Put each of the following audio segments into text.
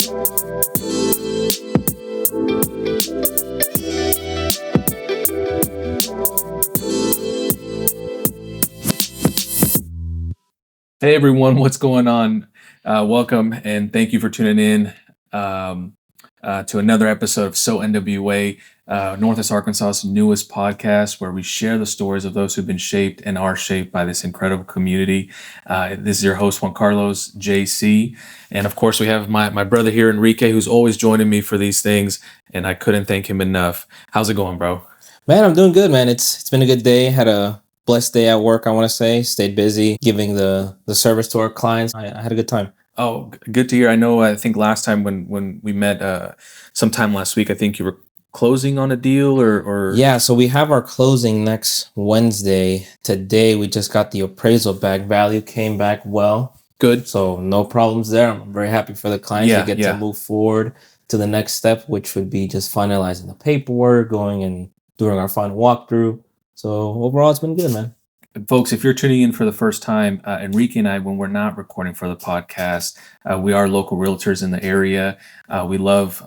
Hey everyone, what's going on? Welcome and thank you for tuning in to another episode of So NWA, Northwest Arkansas's newest podcast, where we share the stories of those who've been shaped and are shaped by this incredible community. This is your host, Juan Carlos JC, and of course we have my brother here, Enrique, who's always joining me for these things, and I couldn't thank him enough. How's it going, bro? Man, I'm doing good, man. It's been a good day. Had a blessed day at work, I want to say. Stayed busy giving the service to our clients. I had a good time. Oh, good to hear. I think last time when we met sometime last week, I think you were closing on a deal or Yeah, so we have our closing next Wednesday. Today, we just got the appraisal back. Value came back well. Good. So no problems there. I'm very happy for the clients to get to move forward to the next step, which would be just finalizing the paperwork, going and doing our final walkthrough. So overall, it's been good, man. Folks, if you're tuning in for the first time, Enrique and I, when we're not recording for the podcast, we are local realtors in the area. We love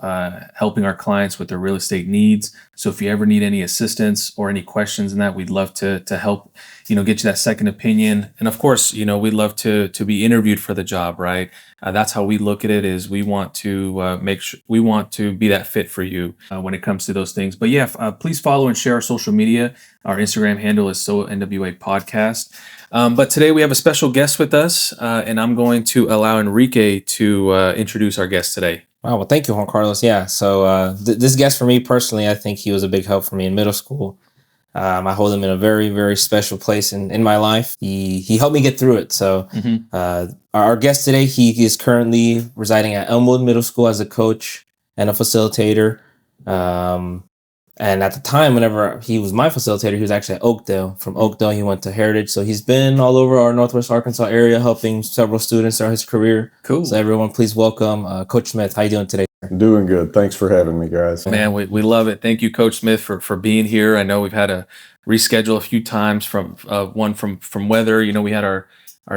helping our clients with their real estate needs. So if you ever need any assistance or any questions in that, we'd love to help, get you that second opinion. And of course, we'd love to be interviewed for the job, right? That's how we look at it. Is we want to we want to be that fit for you when it comes to those things. But yeah, please follow and share our social media. Our Instagram handle is So NWA Podcast. But today we have a special guest with us, and I'm going to allow Enrique to introduce our guest today. Wow, well, thank you, Juan Carlos. Yeah, so this guest for me personally, I think he was a big help for me in middle school. I hold him in a very, very special place in my life. He helped me get through it. So our guest today, he is currently residing at Elmwood Middle School as a coach and a facilitator. And at the time, whenever he was my facilitator, he was actually at Oakdale. From Oakdale, he went to Heritage. So he's been all over our Northwest Arkansas area, helping several students throughout his career. Cool. So everyone, please welcome Coach Smith. How you doing today? Doing good. Thanks for having me, guys. Man, we love it. Thank you, Coach Smith, for being here. I know we've had to reschedule a few times from one from weather. We had our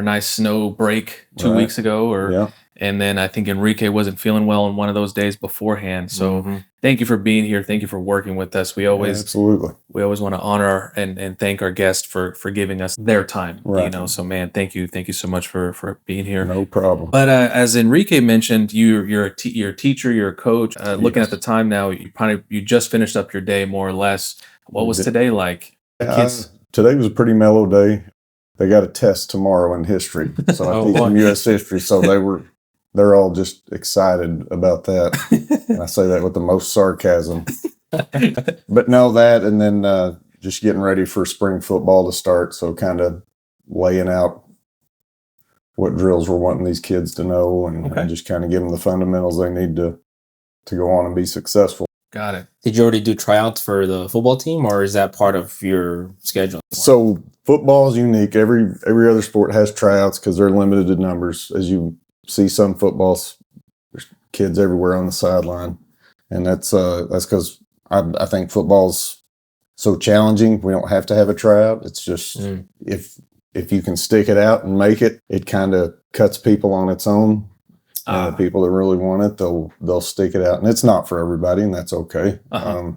nice snow break 2 weeks ago, and then I think Enrique wasn't feeling well on one of those days beforehand. So thank you for being here. Thank you for working with us. We always want to honor and thank our guests for giving us their time. Right. So man, thank you so much for being here. No problem. But as Enrique mentioned, you're a teacher, you're a coach. Looking at the time now, you just finished up your day more or less. What was today like? Today was a pretty mellow day. They got a test tomorrow in history, so I teach them U.S. history. So they're all just excited about that. And I say that with the most sarcasm. But no, that, and then just getting ready for spring football to start. So kind of laying out what drills we're wanting these kids to know, and just kind of give them the fundamentals they need to go on and be successful. Got it. Did you already do tryouts for the football team, or is that part of your schedule? So football is unique. Every other sport has tryouts because they're limited in numbers. As you see, some footballs, there's kids everywhere on the sideline, and that's because I think football's so challenging. We don't have to have a tryout. It's just if you can stick it out and make it, it kind of cuts people on its own. And the people that really want it, they'll stick it out, and it's not for everybody, and that's okay. I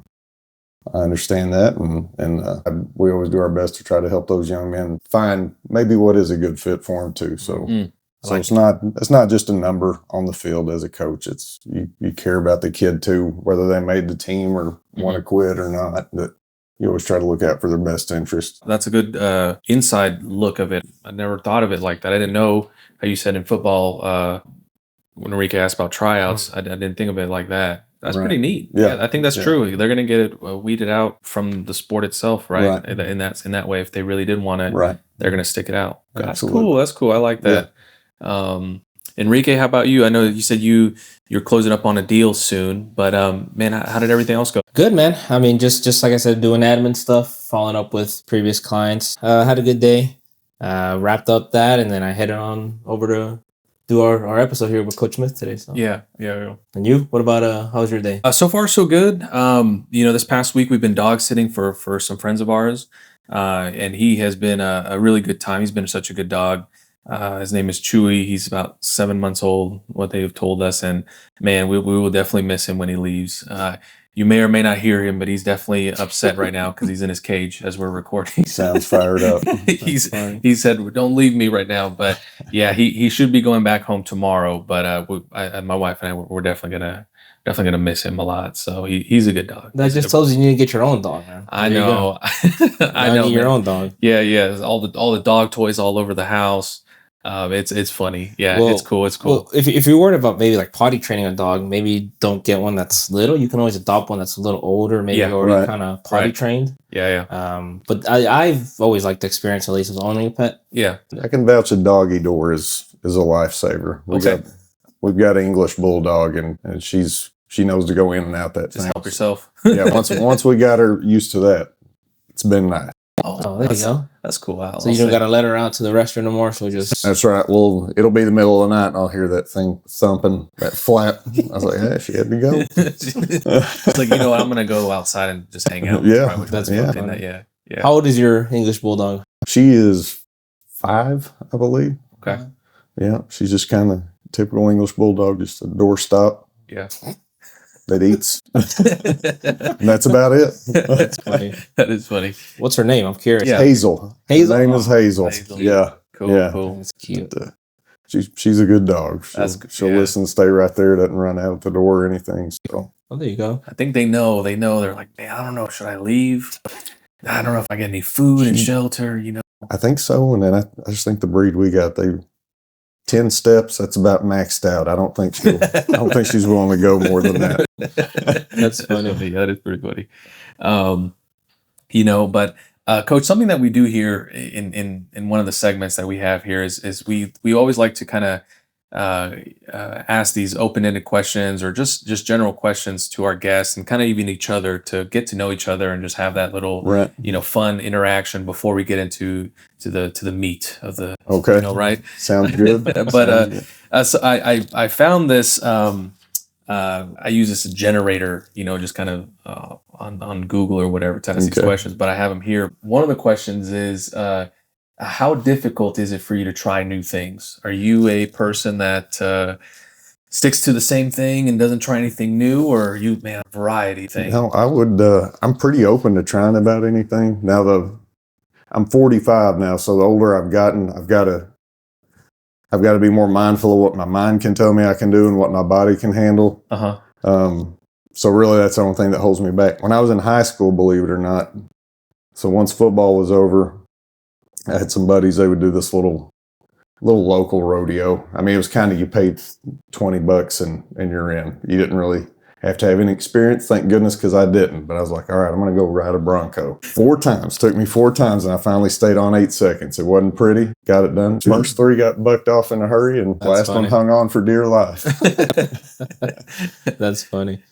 understand that, and we always do our best to try to help those young men find maybe what is a good fit for them too. So, it's not just a number on the field as a coach. It's you care about the kid too, whether they made the team or want to quit or not. That you always try to look out for their best interest. That's a good inside look of it. I never thought of it like that. I didn't know how you said in football. When Enrique asked about tryouts, I didn't think of it like that. That's pretty neat. Yeah, I think that's true. They're going to get it weeded out from the sport itself, right? In that way, if they really did want it, they're going to stick it out. That's cool. That's cool. I like that. Enrique, how about you? I know you said you're closing up on a deal soon, but man, how did everything else go? Good, man. I mean, just like I said, doing admin stuff, following up with previous clients. Had a good day. Wrapped up that, and then I headed on over to do our episode here with Coach Smith today. So yeah. And you? What about how was your day? So far so good. This past week we've been dog sitting for some friends of ours, and he has been a really good time. He's been such a good dog. His name is Chewy. He's about 7 months old, what they've told us. And man, we will definitely miss him when he leaves. You may or may not hear him, but he's definitely upset right now because he's in his cage as we're recording. Sounds fired up. He said, "Don't leave me right now." But yeah, he should be going back home tomorrow. But my wife and I, we're definitely gonna miss him a lot. So he's a good dog. That just tells you need to get your own dog, man. I know. I know. Get your own dog. Yeah. All the dog toys all over the house. It's funny. Yeah, Well, it's cool. It's cool. Well, if you're worried about maybe like potty training a dog, maybe don't get one that's little. You can always adopt one that's a little older, maybe already kind of potty trained. Yeah. But I've always liked the experience, at least, of owning a pet. Yeah. I can vouch a doggy door is a lifesaver. We've got an English bulldog, and she knows to go in and out that Just thing. help yourself. Yeah, once we got her used to that, it's been nice. Oh, there you go. That's cool. So you don't got to let her out to the restroom no more. So just That's right. Well, it'll be the middle of the night, and I'll hear that thing thumping, that flap. I was like, "Hey, she had to go." It's like, I'm gonna go outside and just hang out. Yeah, Probably that's funny. funny. Yeah. How old is your English bulldog? She is 5, I believe. Okay. Yeah, she's just kind of typical English bulldog, just a doorstop Yeah. that eats, and that's about it. That's funny. That is funny. What's her name? I'm curious. Yeah. Hazel. Hazel? Her name is Hazel. Hazel. Yeah, Cool. Yeah. Cool. That's cute. but, she's a good dog. She'll Yeah. listen, stay right there, doesn't run out the door or anything. So Oh, there you go. I think they know. They're like, man, I don't know. Should I leave? I don't know if I get any food and shelter. I think so. And then I just think the breed we got, 10 steps, that's about maxed out. I don't think she's willing to go more than that. That's funny. That is pretty funny. But Coach, something that we do here in one of the segments that we have here is we always like to kind of ask these open-ended questions or just general questions to our guests and kind of even each other to get to know each other and just have that little Right. fun interaction before we get into the meat of the Okay. right. Sounds good. But so I found this. I use this generator, just kind of on Google or whatever to ask these Okay. questions. But I have them here. One of the questions is, how difficult is it for you to try new things? Are you a person that sticks to the same thing and doesn't try anything new, or are you, man, a variety thing? No, I would. I'm pretty open to trying about anything. Now I'm 45 now, so the older I've gotten, I've got to be more mindful of what my mind can tell me I can do and what my body can handle. So really, that's the only thing that holds me back. When I was in high school, believe it or not, so once football was over, I had some buddies. They would do this little local rodeo. I mean, it was kind of, you paid $20 and you're in. You didn't really have to have any experience, thank goodness, because I didn't. But I was like, all right, I'm going to go ride a Bronco. 4 times. Took me 4 times, and I finally stayed on 8 seconds. It wasn't pretty. Got it done. First 3 got bucked off in a hurry, and That's last funny. one hung on for dear life. That's funny.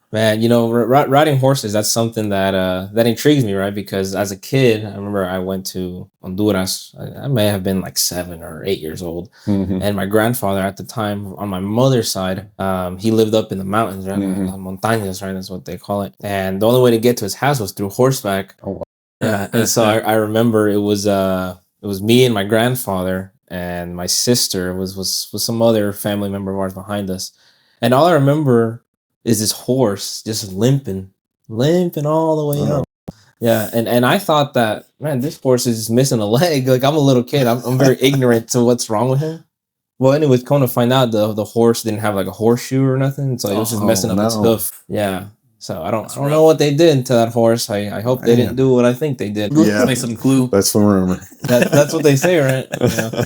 Man, riding horses, that's something that intrigues me, right? Because as a kid, I remember I went to Honduras. I may have been like 7 or 8 years old. Mhm. And my grandfather at the time, on my mother's side, he lived up in the mountains, right? Mhm. Montañas, right? That's what they call it. And the only way to get to his house was through horseback. Oh, wow. Yeah. And so I remember it was me and my grandfather, and my sister was some other family member of ours behind us. And all I remember is this horse just limping all the way up. Yeah, and I thought that, man, this horse is missing a leg. Like, I'm a little kid. I'm very ignorant to what's wrong with him. Well, anyways, come to find out, the horse didn't have like a horseshoe or nothing, so it was just messing up its hoof. Yeah. So I don't know what they did to that horse. I hope they didn't do what I think they did. Yeah. Make some glue. That's the rumor. That's what they say, right? Yeah.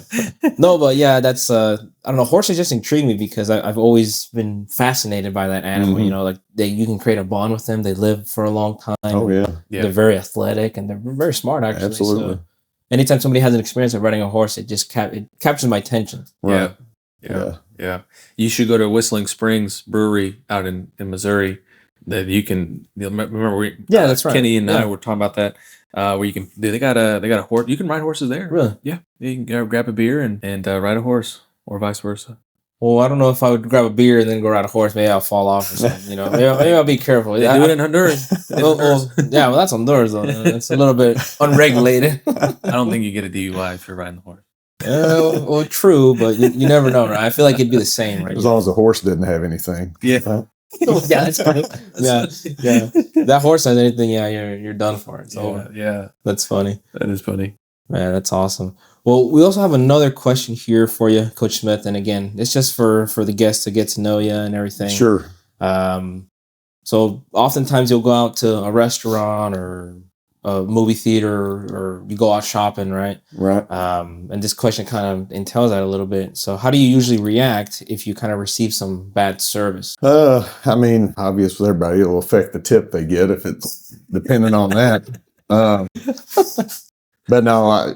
No, but yeah, that's I don't know. Horses just intrigue me because I've always been fascinated by that animal. Mhm. Like you can create a bond with them. They live for a long time. Oh yeah. Yeah. They're very athletic and they're very smart, actually. Absolutely. So anytime somebody has an experience of riding a horse, it just it captures my attention. Right. Yeah. You should go to Whistling Springs Brewery out in Missouri. That you can remember. That's right. Kenny and I Yeah. were talking about that. Where you can, they got a horse. You can ride horses there. Really? Yeah. You can grab a beer and ride a horse, or vice versa. Well, I don't know if I would grab a beer and then go ride a horse. Maybe I'll fall off or something. Maybe I'll be careful. They do it in Honduras. Well, that's Honduras though. It's a little bit unregulated. I don't think you get a DUI if you're riding the horse. Well, true, but you never know, right? I feel like it'd be the same, right? As long as the horse didn't have anything. Yeah. Yeah, that's funny. Yeah. That horse has anything, yeah, you're done for. It's over. Yeah. That's funny. That is funny. Man, that's awesome. Well, we also have another question here for you, Coach Smith. And again, it's just for the guests to get to know you and everything. Sure. So oftentimes you'll go out to a restaurant or a movie theater or you go out shopping, right? Right. And this question kind of entails that a little bit. So how do you usually react if you kind of receive some bad service? I mean, obviously everybody, it'll affect the tip they get if it's depending on that. But no,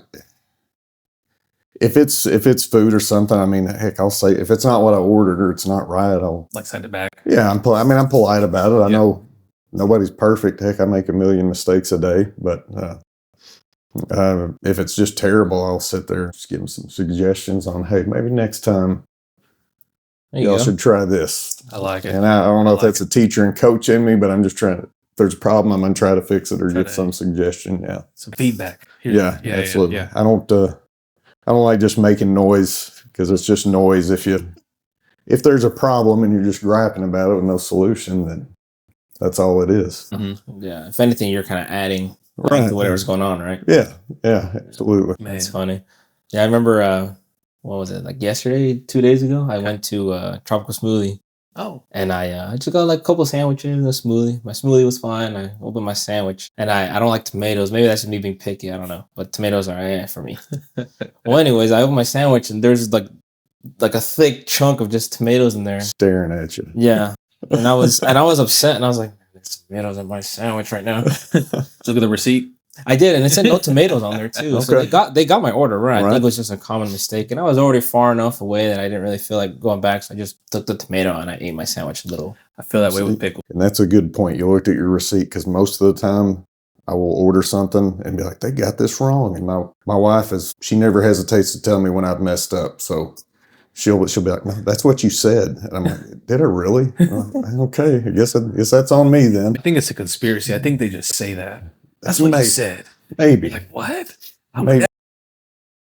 if it's food or something, I mean, heck, I'll say if it's not what I ordered or it's not right, I'll Like send it back. Yeah, I'm polite about it. I know nobody's perfect. Heck, I make a million mistakes a day, but if it's just terrible, I'll sit there, just give them some suggestions on, hey, maybe next time y'all should try this. I like it. And I don't know if that's a teacher and coach in me, but I'm just trying to. If there's a problem, I'm gonna try to fix it or give some suggestion. Yeah, some feedback. Yeah, absolutely. Yeah. I don't like just making noise because it's just noise. If there's a problem and you're just griping about it with no solution, then that's all it is. Mm-hmm. Yeah. If anything, you're kind of adding to whatever's going on, right? Yeah. Yeah. Absolutely. Man. That's funny. Yeah, I remember. What was it? Like yesterday, 2 days ago, I went to Tropical Smoothie. Oh. And I just got like a couple of sandwiches and a smoothie. My smoothie was fine. I opened my sandwich, and I don't like tomatoes. Maybe that's just me being picky. I don't know. But tomatoes are for me. Well, anyways, I opened my sandwich, and there's like a thick chunk of just tomatoes in there, staring at you. Yeah, and I was upset, and I was like, "There's tomatoes in my sandwich right now." Look at the receipt. I did, and it said no tomatoes on there too. Okay. So they got my order right. I think it was just a common mistake, and I was already far enough away that I didn't really feel like going back. So I just took the tomato and I ate my sandwich a little. I feel that way with pickle. And that's a good point. You looked at your receipt because most of the time I will order something and be like, they got this wrong. And my wife she never hesitates to tell me when I've messed up. So she'll be like, no, that's what you said. And I'm like, did I really? Okay, I guess that's on me then. I think it's a conspiracy. I think they just say that. That's what you said. Maybe. Like, what? Maybe.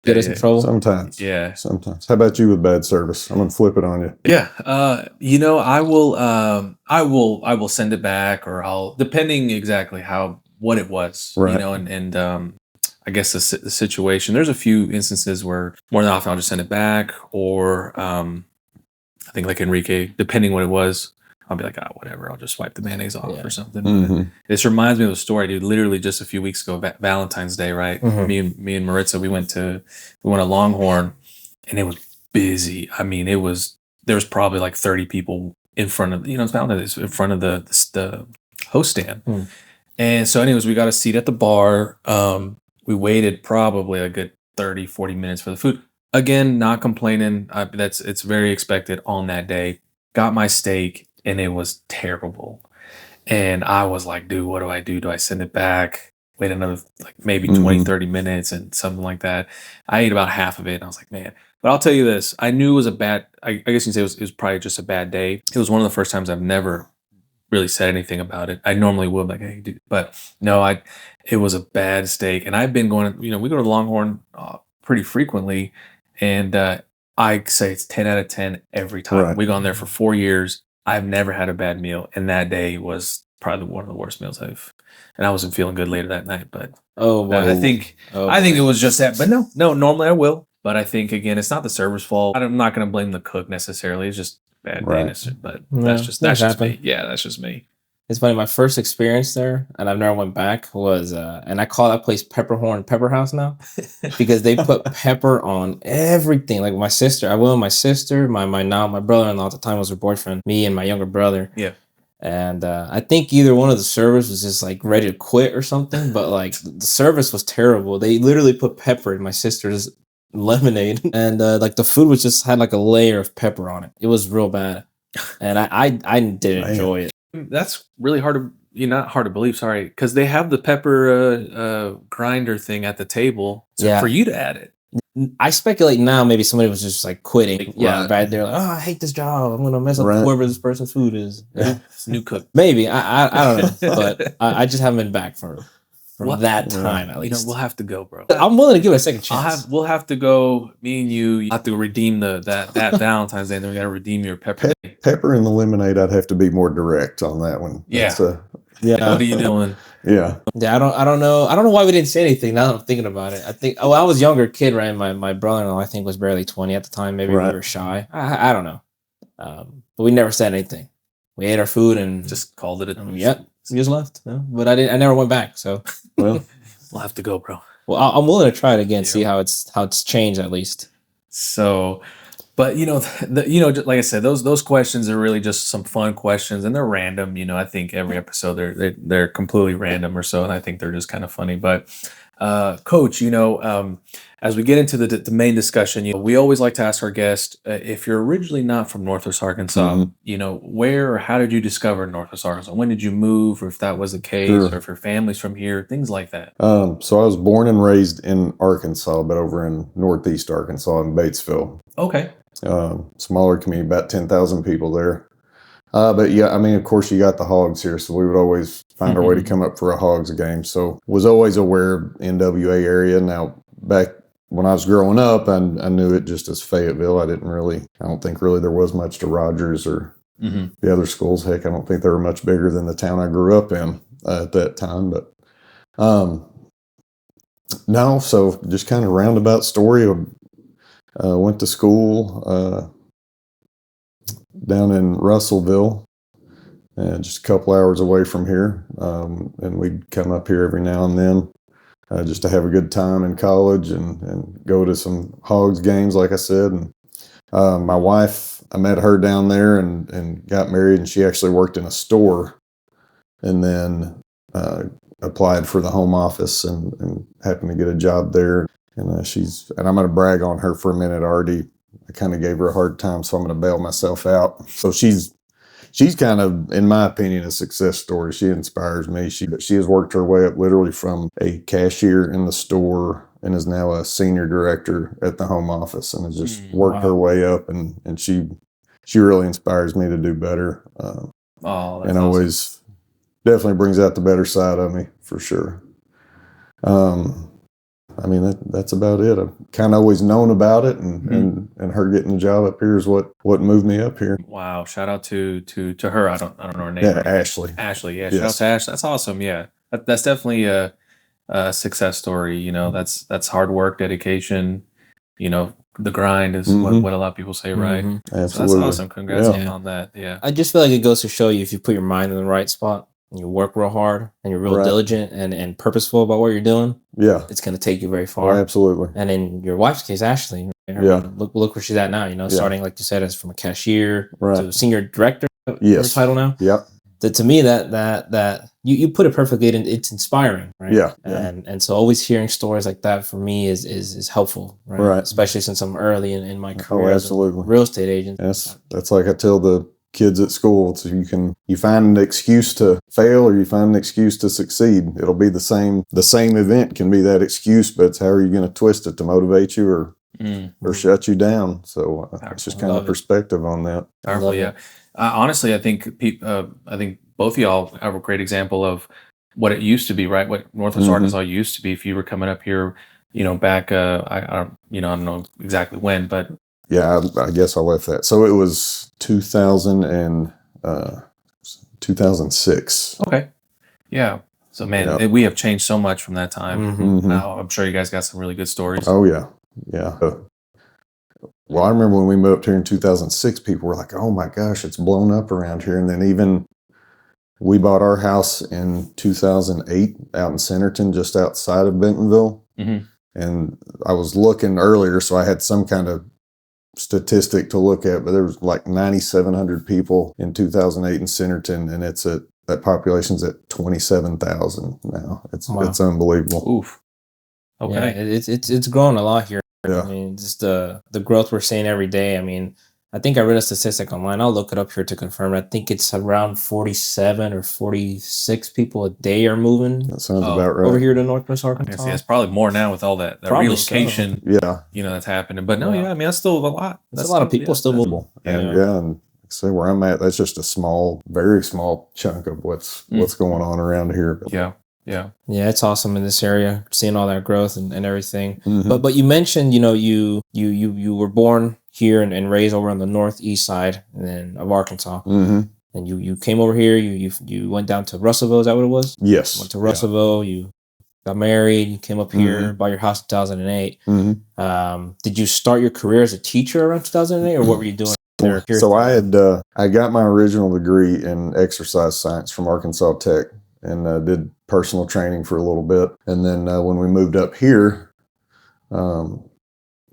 Get us in trouble? Sometimes. Yeah. Sometimes. How about you with bad service? I'm going to flip it on you. Yeah. I will send it back, or I'll, depending exactly what it was, right. And I guess the situation, there's a few instances where more than often I'll just send it back, or I think like Enrique, depending what it was, I'll be like, whatever, I'll just wipe the mayonnaise off or something. Mm-hmm. This reminds me of a story, dude. Literally just a few weeks ago, Valentine's Day, right? Mm-hmm. Me and Maritza, we went to Longhorn, and it was busy. I mean, there was probably like 30 people in front of, it's Valentine's Day, in front of the host stand. Mm. And so anyways, we got a seat at the bar. We waited probably a good 30, 40 minutes for the food. Again, not complaining. It's very expected on that day. Got my steak, and it was terrible. And I was like, dude, what do I do? Do I send it back? Wait another like maybe 20, 30 minutes and something like that. I ate about half of it, and I was like, man. But I'll tell you this. I knew it was I guess you can say it was probably just a bad day. It was one of the first times I've never really said anything about it. I normally would, like, hey, dude. But no, it was a bad steak. And I've been going, we go to Longhorn pretty frequently. And I say it's 10 out of 10 every time. Right. We've gone there for 4 years. I've never had a bad meal, and that day was probably one of the worst meals and I wasn't feeling good later that night. But I think it was just that. But no, normally I will. But I think, again, it's not the server's fault. I'm not going to blame the cook necessarily. It's just bad day. But that's just me. Yeah, that's just me. It's funny. My first experience there, and I've never went back, was, and I call that place Pepperhorn Pepper House now, because they put pepper on everything. Like my sister, my brother-in-law at the time was her boyfriend, me and my younger brother. Yeah. And I think either one of the servers was just like ready to quit or something, but like the service was terrible. They literally put pepper in my sister's lemonade, and like the food had like a layer of pepper on it. It was real bad, and I didn't enjoy it. That's really not hard to believe, sorry, because they have the pepper grinder thing at the table for you to add it. I speculate now maybe somebody was just like quitting. Yeah, right. They're like, I hate this job. I'm gonna mess up whoever this person's food is. It's new cook. Maybe I don't know, but I just haven't been back for from that time at least. We'll have to go, bro. I'm willing to give it a second chance. We'll have to go. Me and you have to redeem that Valentine's Day. And then we got to redeem your pepper. Pepper and the lemonade. I'd have to be more direct on that one. Yeah. Yeah. What are you doing? Yeah. Yeah. I don't know. I don't know why we didn't say anything. Now that I'm thinking about it, I think. Oh, I was a younger kid, right? My brother-in-law, I think, was barely 20 at the time. Maybe we were shy. I don't know. But we never said anything. We ate our food and just called it. We just left. Yeah. But I never went back. So well, we'll have to go, bro. Well, I'm willing to try it again. See how it's changed at least. So. But like I said, those questions are really just some fun questions, and they're random. I think every episode they're completely random or so, and I think they're just kind of funny. But Coach, as we get into the main discussion, we always like to ask our guests if you're originally not from Northwest Arkansas, where or how did you discover Northwest Arkansas? When did you move, or if that was the case, or if your family's from here, things like that. So I was born and raised in Arkansas, but over in Northeast Arkansas in Batesville. Okay. Smaller community, about 10,000 people there. But yeah, I mean, of course, you got the Hogs here, so we would always find our way to come up for a Hogs game. So was always aware of NWA area. Now, back when I was growing up, I knew it just as Fayetteville. I don't think really there was much to Rogers or the other schools. Heck, I don't think they were much bigger than the town I grew up in at that time. But no, so just kind of roundabout story of went to school down in Russellville, just a couple hours away from here. And we'd come up here every now and then just to have a good time in college and go to some Hogs games, like I said. And my wife, I met her down there and got married, and she actually worked in a store and then applied for the home office and happened to get a job there. And and I'm going to brag on her for a minute already. I kind of gave her a hard time, so I'm going to bail myself out. So she's kind of, in my opinion, a success story. She inspires me. She has worked her way up literally from a cashier in the store and is now a senior director at the home office, and has just worked her way up. And she really inspires me to do better. And awesome. Always definitely brings out the better side of me for sure. I mean, that's about it. I've kind of always known about it, and her getting the job up here is what moved me up here. Wow! Shout out to her. I don't know her name. Yeah, Ashley. Ashley. Yeah. Yes. Shout out to Ashley. That's awesome. Yeah. That's definitely a success story. That's hard work, dedication. The grind is what a lot of people say, right? Absolutely. So that's awesome. Congrats on that. Yeah. I just feel like it goes to show you, if you put your mind in the right spot, and you work real hard, and you're real diligent and purposeful about what you're doing, it's going to take you very far. Oh, absolutely. And in your wife's case, Ashley, look where she's at now. Starting, like you said, as from a cashier to senior director. Her title now. Yep. To me, that you put it perfectly. It's inspiring, right? Yeah. And so always hearing stories like that for me is helpful, right? Especially since I'm early in my career as a real estate agent. That's like I tell the kids at school. So you find an excuse to fail, or you find an excuse to succeed. It'll be the same event can be that excuse, but it's how are you going to twist it to motivate you or shut you down. So it's just kind of perspective on that. Powerful, yeah. Honestly, I think both of y'all have a great example of what it used to be, right? What Northwest Arkansas used to be. If you were coming up here, back, I don't know exactly when, but yeah, I guess I left that. So it was 2006. Okay. Yeah. So, man, we have changed so much from that time. Now, I'm sure you guys got some really good stories. Oh, yeah. Yeah. Well, I remember when we moved here in 2006, people were like, oh, my gosh, it's blown up around here. And then even we bought our house in 2008 out in Centerton, just outside of Bentonville. And I was looking earlier, so I had some kind of statistic to look at, but there was like 9,700 people in 2008 in Centerton, and that population's at 27,000 now. It's unbelievable. Oof. Okay. Yeah, it's grown a lot here. Yeah. I mean, just the growth we're seeing every day. I mean, I think I read a statistic online. I'll look it up here to confirm. I think it's around 47 or 46 people a day are moving. That sounds about right. Over here to Northwest Arkansas. It's probably more now with all that relocation. So. Yeah. That's happening. But no, I mean, that's still a lot. That's a lot of people still moving. And say where I'm at, that's just a small, very small chunk of what's going on around here. Yeah. Yeah. Yeah, it's awesome in this area, seeing all that growth and everything. Mhm. But you mentioned, you were born here and raised over on the northeast side of Arkansas, Mhm. and you came over here. You went down to Russellville. Is that what it was? Yes. Went to Yeah. Russellville. You got married. You came up here, Mhm. bought your house in 2008. Mhm. Did you start your career as a teacher around 2008, or what were you doing there? So I got my original degree in exercise science from Arkansas Tech, and did personal training for a little bit. And then when we moved up here, um,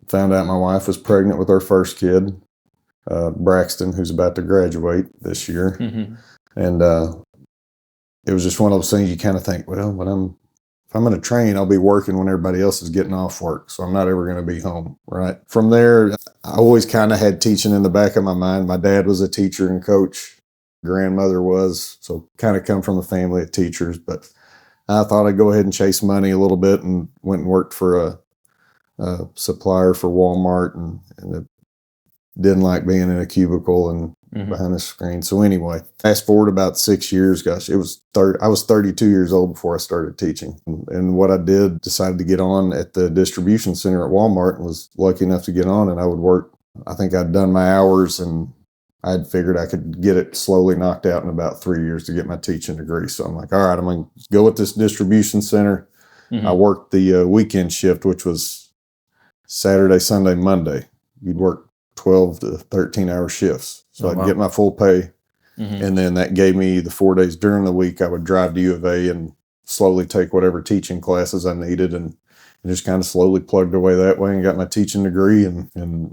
found out my wife was pregnant with our first kid, Braxton, who's about to graduate this year. Mm-hmm. And it was just one of those things you kind of think, well, if I'm going to train, I'll be working when everybody else is getting off work. So I'm not ever going to be home, right? From there, I always kind of had teaching in the back of my mind. My dad was a teacher and coach. Grandmother was, so kind of come from a family of teachers. But I thought I'd go ahead and chase money a little bit, and went and worked for a supplier for Walmart, and it didn't like being in a cubicle and behind a screen. So anyway, fast forward about 6 years, gosh, I was 32 years old before I started teaching. And what I did, decided to get on at the distribution center at Walmart, and was lucky enough to get on, and I would work. I think I'd done my hours, and I'd figured I could get it slowly knocked out in about 3 years to get my teaching degree. So I'm like, all right, I'm going to go with this distribution center. I worked the weekend shift, which was Saturday, Sunday, Monday. You'd work 12 to 13 hour shifts. So I'd get my full pay. And then that gave me the 4 days during the week. I would drive to U of A and slowly take whatever teaching classes I needed, and just kind of slowly plugged away that way and got my teaching degree. And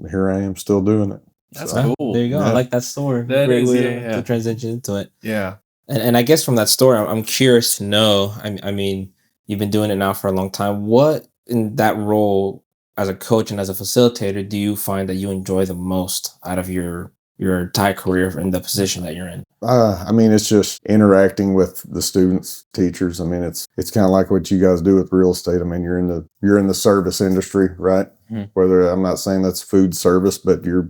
here I am still doing it. That's So, cool. There you go. Yeah. I like that story. That Great is, way yeah. to transition into it. Yeah. And I guess from that story, I'm curious to know. I mean, you've been doing it now for a long time. What in that role as a coach and as a facilitator do you find that you enjoy the most out of your entire career in the position that you're in? I mean, it's just interacting with the students, teachers. I mean, it's kind of like what you guys do with real estate. I mean, you're in the service industry, right? Whether, I'm not saying that's food service, but you're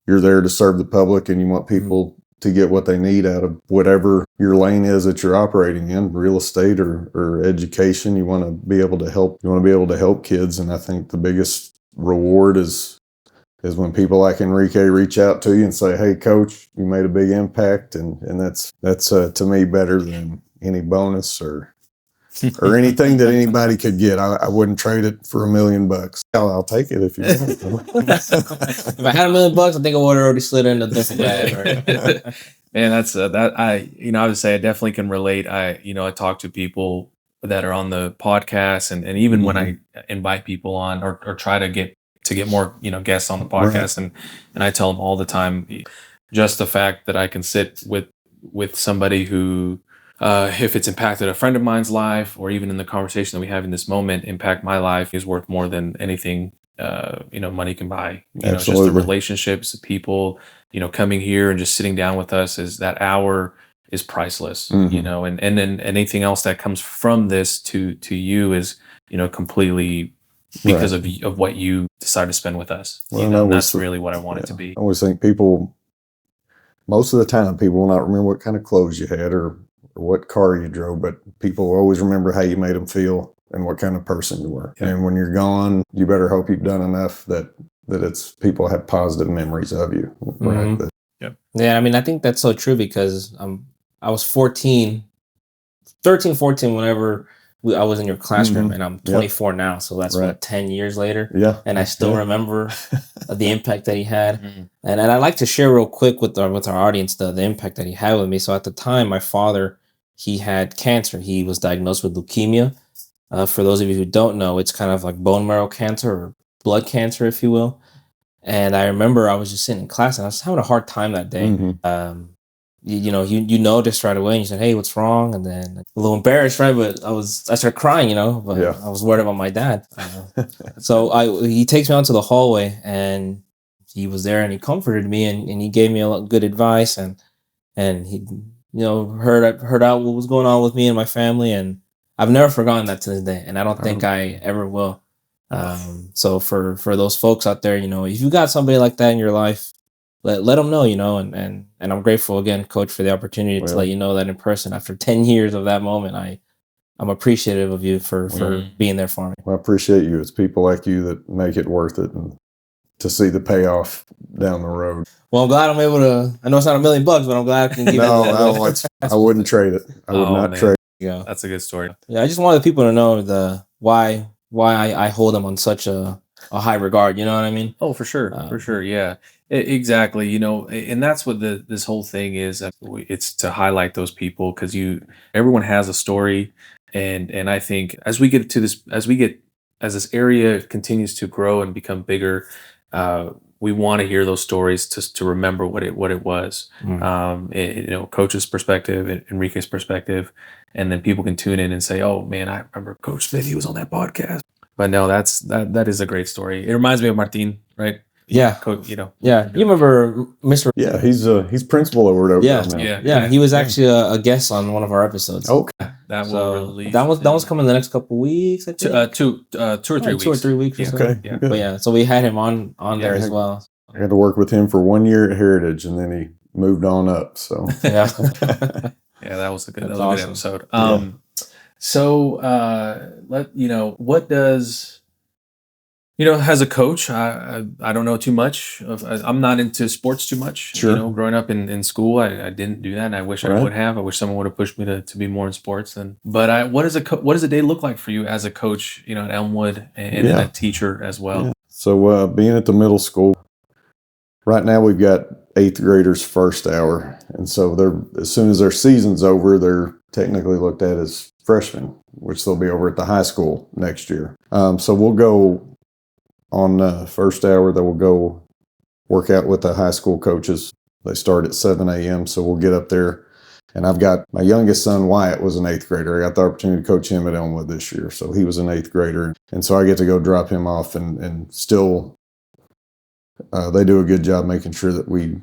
there to serve the public, and you want people to get what they need out of whatever your lane is that you're operating in, real estate or education. You want to be able to help. You want to be able to help kids, and I think the biggest reward is when people like Enrique reach out to you and say, "Hey, coach, you made a big impact," and that's to me better than any bonus or anything that anybody could get. I wouldn't trade it for $1 million. I'll take it if you want. If I had $1 million, I think I would have already slid in a different bag. Right? Man, that's that I would say I definitely can relate. I talk to people that are on the podcast, and even when I invite people on or try to get more guests on the podcast, and I tell them all the time, just the fact that I can sit with somebody who, if it's impacted a friend of mine's life, or even in the conversation that we have in this moment, impact my life, is worth more than anything money can buy. Just the relationships, the people, coming here and just sitting down with us, is that hour is priceless. And then anything else that comes from this to you is completely because of what you decide to spend with us. That's really what I want it to be. I always think most of the time, people will not remember what kind of clothes you had or what car you drove, but people will always remember how you made them feel and what kind of person you were. And when you're gone, you better hope you've done enough that it's people have positive memories of you. Right? Yeah, I mean, I think that's so true, because I was 13, 14 whenever I was in your classroom, and I'm 24 now. So that's what, 10 years later. Yeah. And I still remember the impact that he had. And I like to share real quick with our audience the impact that he had with me. So at the time, my father, he had cancer. He was diagnosed with leukemia. For those of you who don't know, it's kind of like bone marrow cancer or blood cancer, if you will. And I remember I was just sitting in class, and I was having a hard time that day. You noticed right away, and you said, "Hey, what's wrong?" And then a little embarrassed, right? But I started crying, but I was worried about my dad. So he takes me out to the hallway, and he was there, and he comforted me, and he gave me a lot of good advice, and he heard out what was going on with me and my family, and I've never forgotten that to this day, and I don't think I ever will. So for those folks out there, if you got somebody like that in your life, let them know, and I'm grateful again, Coach, for the opportunity to let you know that in person. After 10 years of that moment, I'm appreciative of you for being there for me. Well, I appreciate you. It's people like you that make it worth it, and to see the payoff down the road. Well, I'm glad I'm able to. I know it's not $1 million, but I'm glad I can give you that. I wouldn't trade it. I would not trade. Yeah, that's a good story. Yeah, I just wanted people to know why I hold them on such a high regard. You know what I mean? Oh, for sure. Yeah, exactly. And that's what this whole thing is. It's to highlight those people, because everyone has a story, and I think as this area continues to grow and become bigger, we want to hear those stories to remember what it was. Coach's perspective, Enrique's perspective, and then people can tune in and say, "Oh man, I remember Coach Smith. He was on that podcast." But no, that is a great story. It reminds me of Martin, right? Yeah, Yeah, you remember Mr. Yeah, he's principal over there now. Yeah. He was actually a guest on one of our episodes. Okay, that was coming the next couple of weeks. I think. 2 or 3 weeks. 2 or 3 weeks. Or so. Okay, yeah. But so we had him on there as well. I had to work with him for 1 year at Heritage, and then he moved on up. So yeah, that was a good episode. So what does as a coach, I don't know too much. I'm not into sports too much. Sure. Growing up in school, I didn't do that, and I wish I would have. I wish someone would have pushed me to be more in sports. But what does a day look like for you as a coach? At Elmwood and a teacher as well. Yeah. So being at the middle school, right now we've got 8th graders first hour, and so as soon as their season's over, they're technically looked at as freshmen, which they'll be over at the high school next year. So we'll go. On first hour, they will go work out with the high school coaches. They start at 7 a.m., so we'll get up there. And I've got my youngest son, Wyatt, was an 8th grader. I got the opportunity to coach him at Elmwood this year, so he was an 8th grader. And so I get to go drop him off, and still they do a good job making sure that we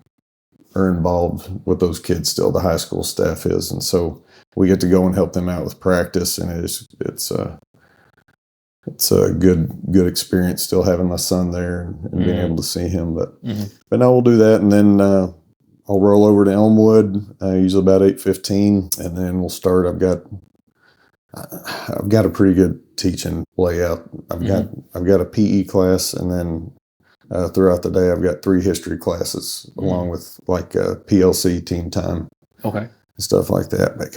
are involved with those kids still, the high school staff is. And so we get to go and help them out with practice, and it's a good experience still having my son there and being able to see him. But no, we'll do that, and then I'll roll over to Elmwood usually about 8:15, and then we'll start. I've got a pretty good teaching layout. I've got a PE class, and then throughout the day I've got 3 history classes along with like PLC team time. Okay. Stuff like that. But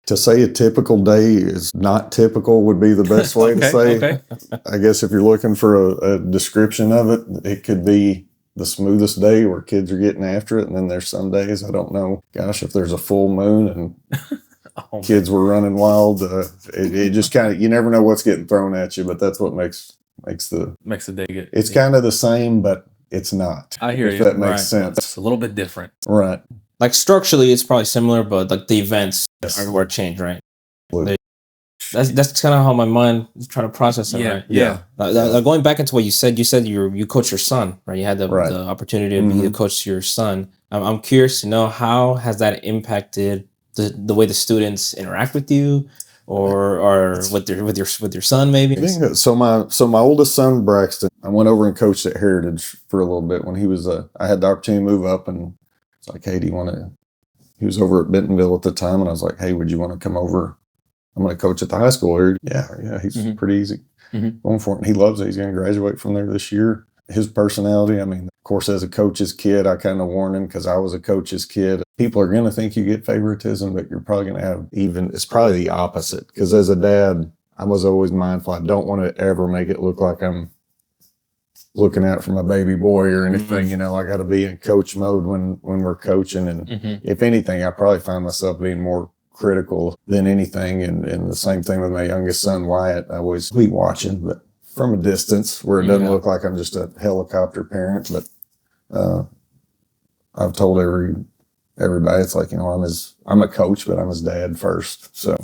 to say a typical day is not typical would be the best way to say. Okay. I guess if you're looking for a description of it, it could be the smoothest day where kids are getting after it. And then there's some days, I don't know, gosh, if there's a full moon and kids were running wild, it just kind of, you never know what's getting thrown at you, but that's what makes the day good. It's kind of the same, but it's not. I hear you. If that makes sense. It's a little bit different. Right. Like structurally, it's probably similar, but like the events are where it changed, right? That's kind of how my mind is trying to process it, right? Yeah. Going back into what you said you coach your son, right? You had the opportunity to be the coach to your son. I'm curious to know, how has that impacted the way the students interact with you, or with your son, maybe? So my oldest son, Braxton, I went over and coached at Heritage for a little bit when he was. I had the opportunity to move up, and it's like, hey, do you want to? He was over at Bentonville at the time, and I was like, hey, would you want to come over? I'm going to coach at the high school here. Yeah, he's pretty easy going for it. And he loves it. He's going to graduate from there this year. His personality, I mean, of course, as a coach's kid, I kind of warned him because I was a coach's kid. People are going to think you get favoritism, but you're probably going to have it's probably the opposite. Because as a dad, I was always mindful. I don't want to ever make it look like I'm looking out for my baby boy or anything. I got to be in coach mode when we're coaching. And if anything, I probably find myself being more critical than anything. And the same thing with my youngest son, Wyatt. I always be watching, but from a distance where it doesn't look like I'm just a helicopter parent. But I've told everybody, it's like, I'm a coach, but I'm his dad first. So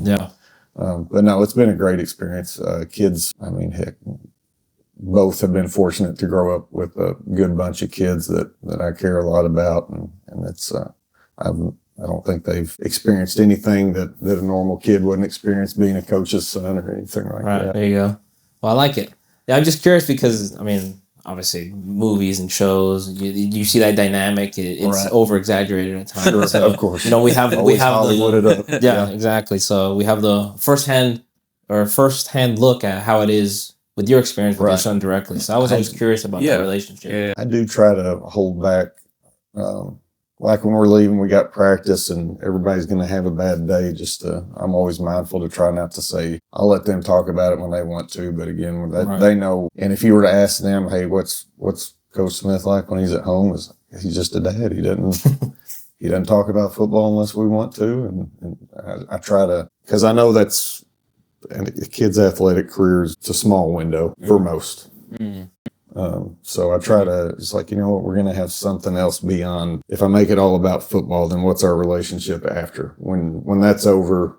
but no, it's been a great experience. Kids, I mean, heck, both have been fortunate to grow up with a good bunch of kids that I care a lot about, and it's I don't think they've experienced anything that a normal kid wouldn't experience being a coach's son or anything like that. There you go. Well, I like it. Yeah, I'm just curious because, I mean, obviously movies and shows. You see that dynamic. It's Right. over exaggerated at times. Sure, So, of course. we have Hollywood it up. yeah, exactly. So we have the first hand look at how it is with your experience with your son directly. So I was always curious about that relationship. Yeah. I do try to hold back. Like when we're leaving, we got practice and everybody's going to have a bad day. I'm always mindful to try not to say, I'll let them talk about it when they want to. But again, they know. And if you were to ask them, hey, what's Coach Smith like when he's at home? He's just a dad. He doesn't talk about football unless we want to. And I try to, because I know and a kid's athletic career is a small window for most. Mm. So I try to, it's like, you know what, we're going to have something else beyond. If I make it all about football, then what's our relationship after? When that's over,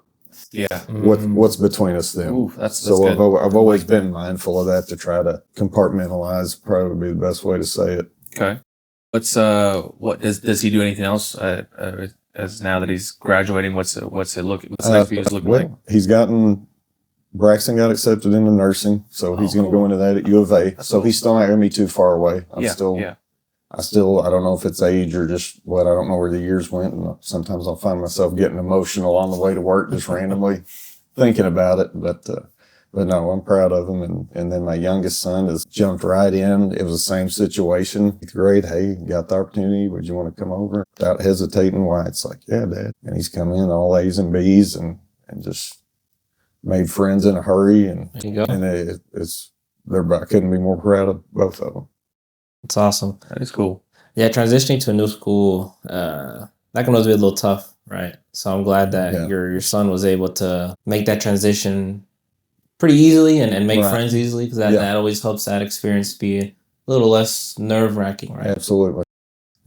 what's between us then? Ooh, that's so good. I've always been mindful of that, to try to compartmentalize, probably would be the best way to say it. Okay. Does he do anything else as now that he's graduating? What's next for you looking like? Braxton got accepted into nursing, so he's going to go into that at U of A. So he's still not going to be too far away. I don't know if it's age or just what, I don't know where the years went. And sometimes I'll find myself getting emotional on the way to work, just randomly thinking about it. But no, I'm proud of him. And then my youngest son has jumped right in. It was the same situation. 8th grade, hey, got the opportunity. Would you want to come over? Without hesitating, why? It's like, yeah, Dad. And he's come in all A's and B's and just made friends in a hurry, and there you go. And I couldn't be more proud of both of them. It's awesome. That is cool. Yeah, transitioning to a new school, that can always be a little tough, right? So I'm glad that your son was able to make that transition pretty easily and make friends easily, because that always helps that experience be a little less nerve-wracking, right? Absolutely.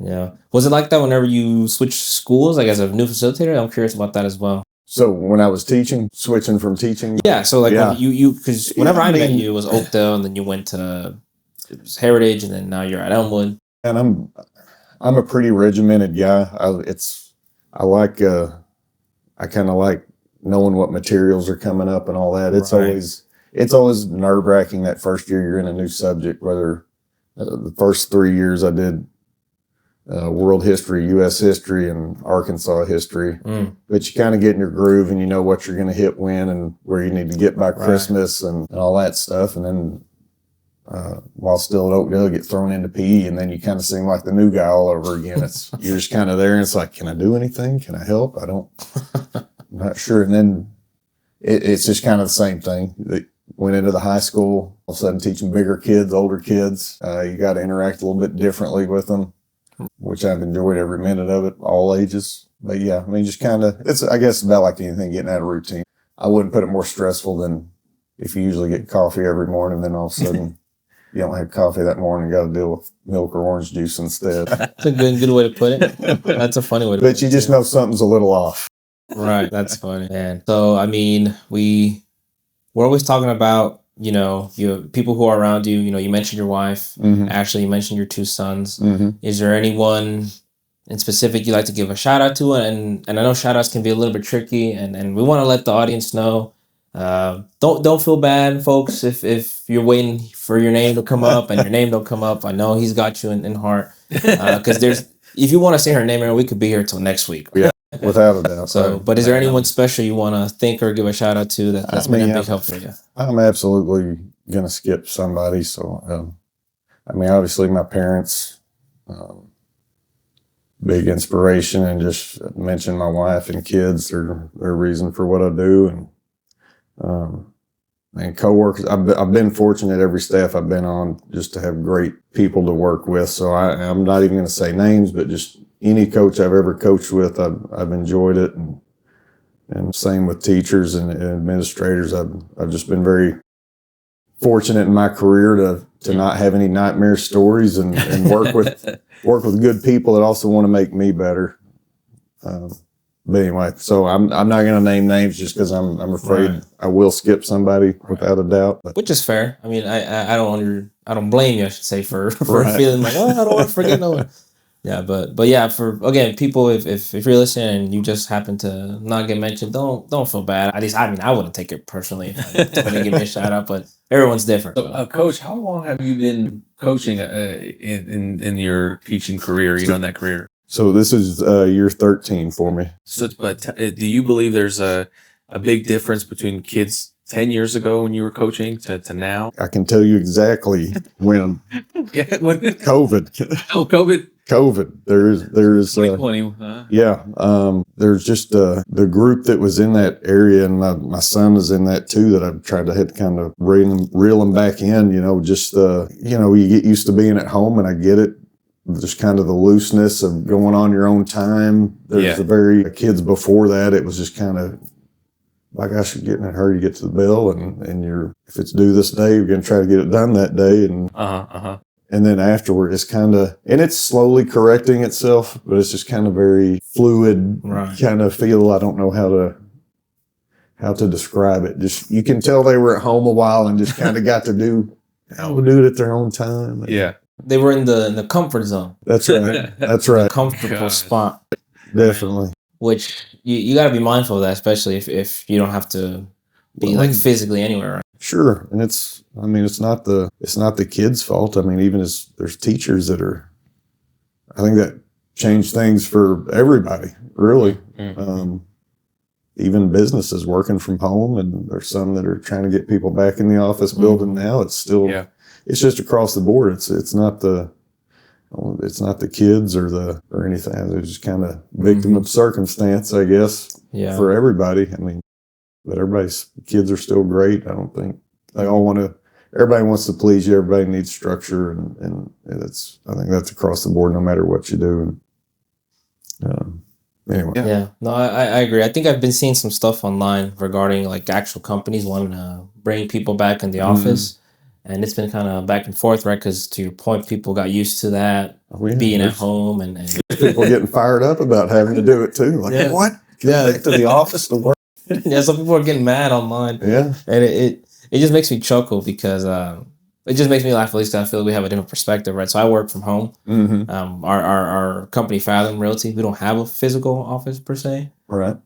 Yeah. Was it like that whenever you switched schools, like as a new facilitator? I'm curious about that as well. So when I was switching from teaching. Yeah. So like when you because whenever I met you, it was Oakdale, and then you went to Heritage, and then now you're at Elmwood. And I'm a pretty regimented guy. I kind of like knowing what materials are coming up and all that. It's always nerve-wracking that first year you're in a new subject, whether the first 3 years I did world history, U.S. history, and Arkansas history. But you kind of get in your groove and you know what you're going to hit when and where you need to get by Christmas and all that stuff. And then while still at Oakdale, get thrown into PE, and then you kind of seem like the new guy all over again. You're just kind of there, and it's like, can I do anything? Can I help? I'm not sure. And then it's just kind of the same thing. They went into the high school, all of a sudden teaching bigger kids, older kids. You got to interact a little bit differently with them, which I've enjoyed every minute of it, all ages. But yeah, I mean, just kind of, I guess about like anything, getting out of routine. I wouldn't put it more stressful than if you usually get coffee every morning, then all of a sudden you don't have coffee that morning, got to deal with milk or orange juice instead. That's a good way to put it. That's a funny way to put it. But you just know something's a little off. Right. That's funny, man. So, I mean, we're always talking about, people who are around you. You mentioned your wife. Ashley, you mentioned your 2 sons. Is there anyone in specific you'd like to give a shout out to? And I know shout outs can be a little bit tricky, and we want to let the audience know. Don't feel bad, folks, if you're waiting for your name to come up and your name don't come up. I know he's got you in heart. Because if you want to say her name, we could be here till next week. Yeah, without a doubt. So, but is there anyone special you want to thank or give a shout out to that's been a big help for you? I'm absolutely going to skip somebody. So, obviously my parents, big inspiration, and just mention my wife and kids. They're a reason for what I do. And coworkers, I've been fortunate every staff I've been on just to have great people to work with. So I'm not even going to say names, but just any coach I've ever coached with, I've enjoyed it. And same with teachers and administrators. I've just been very fortunate in my career to not have any nightmare stories and work with good people that also want to make me better. But anyway, so I'm not going to name names just because I'm afraid I will skip somebody without a doubt. But. Which is fair. I mean, I don't blame you, I should say, for feeling like, I don't want to forget no one. Yeah, but yeah, for again, people, if you're listening and you just happen to not get mentioned, don't feel bad. At least I wouldn't take it personally if I didn't give me a shout out, but everyone's different. So, Coach, how long have you been coaching in your teaching career, in that career? So this is year 13 for me. So, but do you believe there's a big difference between kids 10 years ago when you were coaching to now? I can tell you exactly when. Yeah. What? COVID. Oh, COVID. COVID. There's 2020. yeah. There's just the group that was in that area, and my son is in that too. That I've tried to hit kind of reel him back in. Just you get used to being at home, and I get it. Just kind of the looseness of going on your own time. There's the very kids before that. It was just kind of like, I should get in a hurry to get to the bill, and if it's due this day, you're going to try to get it done that day, and then afterward, it's kind of, and it's slowly correcting itself, but it's just kind of very fluid, kind of feel. I don't know how to describe it. Just, you can tell they were at home a while and just kind of got to do it at their own time. Yeah. They were in the comfort zone. That's right. That's right. Comfortable spot. Definitely. Which you got to be mindful of that, especially if you don't have to be like physically anywhere. Right? Sure. And it's not the kids' fault. I mean, even as there's teachers that are, I think that changed things for everybody, really. Even businesses working from home, and there's some that are trying to get people back in the office building now. It's still, it's just across the board. It's not the kids or anything. They're just kind of victim of circumstance, I guess, for everybody. I mean, but everybody's kids are still great. I don't think they all everybody wants to please you. Everybody needs structure, and I think that's across the board, no matter what you do. And anyway. Yeah. No, I agree. I think I've been seeing some stuff online regarding like actual companies wanting to bring people back in the office. And it's been kind of back and forth, right? Because to your point, people got used to that being at home, and people getting fired up about having to do it too. Like, what? Get back to the office to work. Some people are getting mad online. Yeah, and it just makes me chuckle because it just makes me laugh. At least I feel we have a different perspective, right? So I work from home. Our company, Fathom Realty, we don't have a physical office per se, right?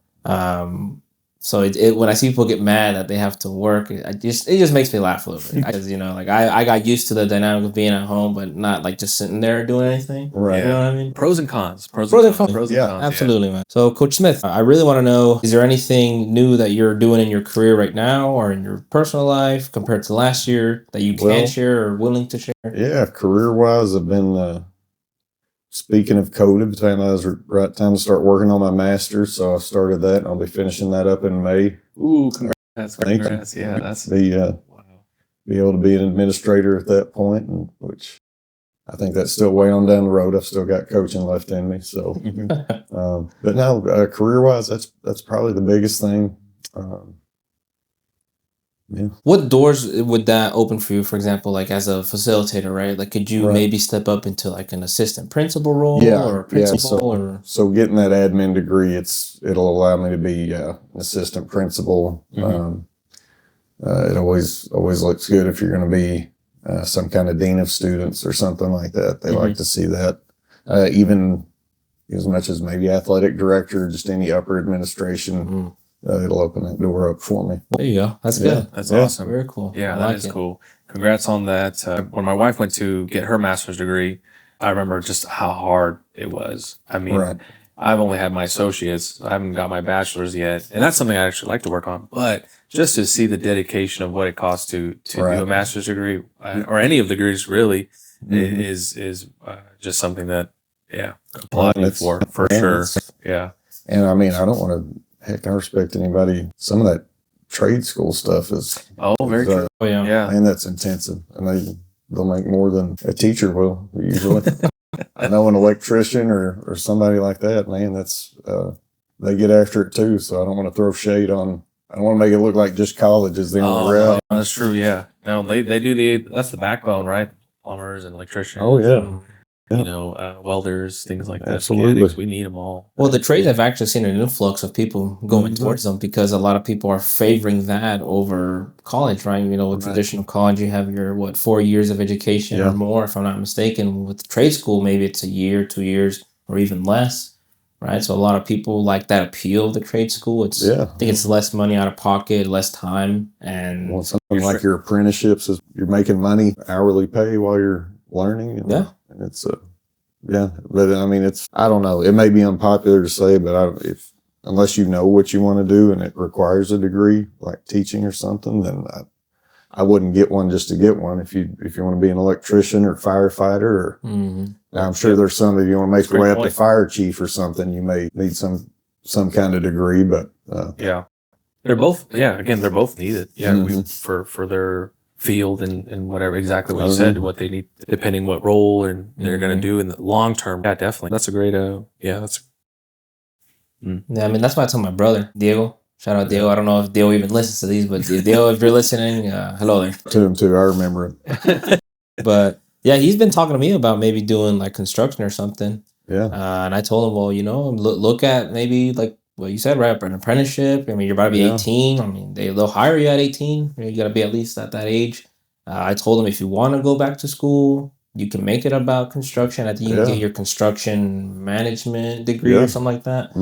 So when I see people get mad that they have to work, it just makes me laugh a little bit. Because, I got used to the dynamic of being at home, but not like just sitting there doing anything. Right. You know what I mean? Pros and cons. Absolutely, man. So Coach Smith, I really want to know, is there anything new that you're doing in your career right now or in your personal life compared to last year that you can share or willing to share? Yeah, career-wise, I've been... Speaking of COVID, it was the right time to start working on my master's, so I started that, and I'll be finishing that up in May. Ooh, congrats! Yeah, that's be able to be an administrator at that point, and which I think that's still way on down the road. I've still got coaching left in me, so. But now, career-wise, that's probably the biggest thing. Yeah. What doors would that open for you, for example, like as a facilitator, right? Like, could you maybe step up into like an assistant principal role or a principal? So getting that admin degree, it'll allow me to be an assistant principal. It always looks good if you're going to be some kind of dean of students or something like that. They like to see that. Even as much as maybe athletic director, just any upper administration. It'll open that door up for me. There you go. That's good. That's awesome. Very cool. Yeah, that is cool. Congrats on that. When my wife went to get her master's degree, I remember just how hard it was. I mean, I've only had my associates. I haven't got my bachelor's yet. And that's something I actually like to work on. But just to see the dedication of what it costs to do a master's degree or any of the degrees really is just something that, applaud for sure. Yeah. And I mean, I don't want to, heck, I respect anybody. Some of that trade school stuff is very true. And that's intensive, and they'll make more than a teacher will usually. I know an electrician or somebody like that, man. That's they get after it too. So I don't want to throw shade on. I don't want to make it look like just college is the only route. That's true. Yeah. No, they do that's the backbone, right? Plumbers and electricians. Oh yeah. Welders, things like that. Absolutely. Mechanics, we need them all. Well, the trades have actually seen an influx of people going towards them because a lot of people are favoring that over college, right? With traditional college, you have your, 4 years of education or more, if I'm not mistaken. With trade school, maybe it's a year, 2 years, or even less, right? So a lot of people like that appeal of the trade school. I think it's less money out of pocket, less time. And something like your apprenticeships is you're making money, hourly pay while you're learning. Yeah. And it's yeah, but I mean, I don't know. It may be unpopular to say, but unless you know what you want to do and it requires a degree, like teaching or something, then I wouldn't get one just to get one. If you want to be an electrician or firefighter, or now I'm sure there's some, if you want to make your way up to fire chief or something, you may need some kind of degree, but they're both needed. For their field and whatever, exactly what you said, what they need, depending what role and they're going to do in the long term. Yeah, definitely. That's a great, Yeah, I mean, that's why I told my brother, Diego. Shout out Diego. I don't know if Diego even listens to these, but Diego, if you're listening, hello there. To him too, I remember it. But yeah, he's been talking to me about maybe doing like construction or something. Yeah. And I told him, well, look at maybe like what you said, right? An apprenticeship. I mean, you're about to be 18. I mean, they'll hire you at 18. You got to be at least at that age. I told him if you want to go back to school, you can make it about construction. I think you can get your construction management degree or something like that.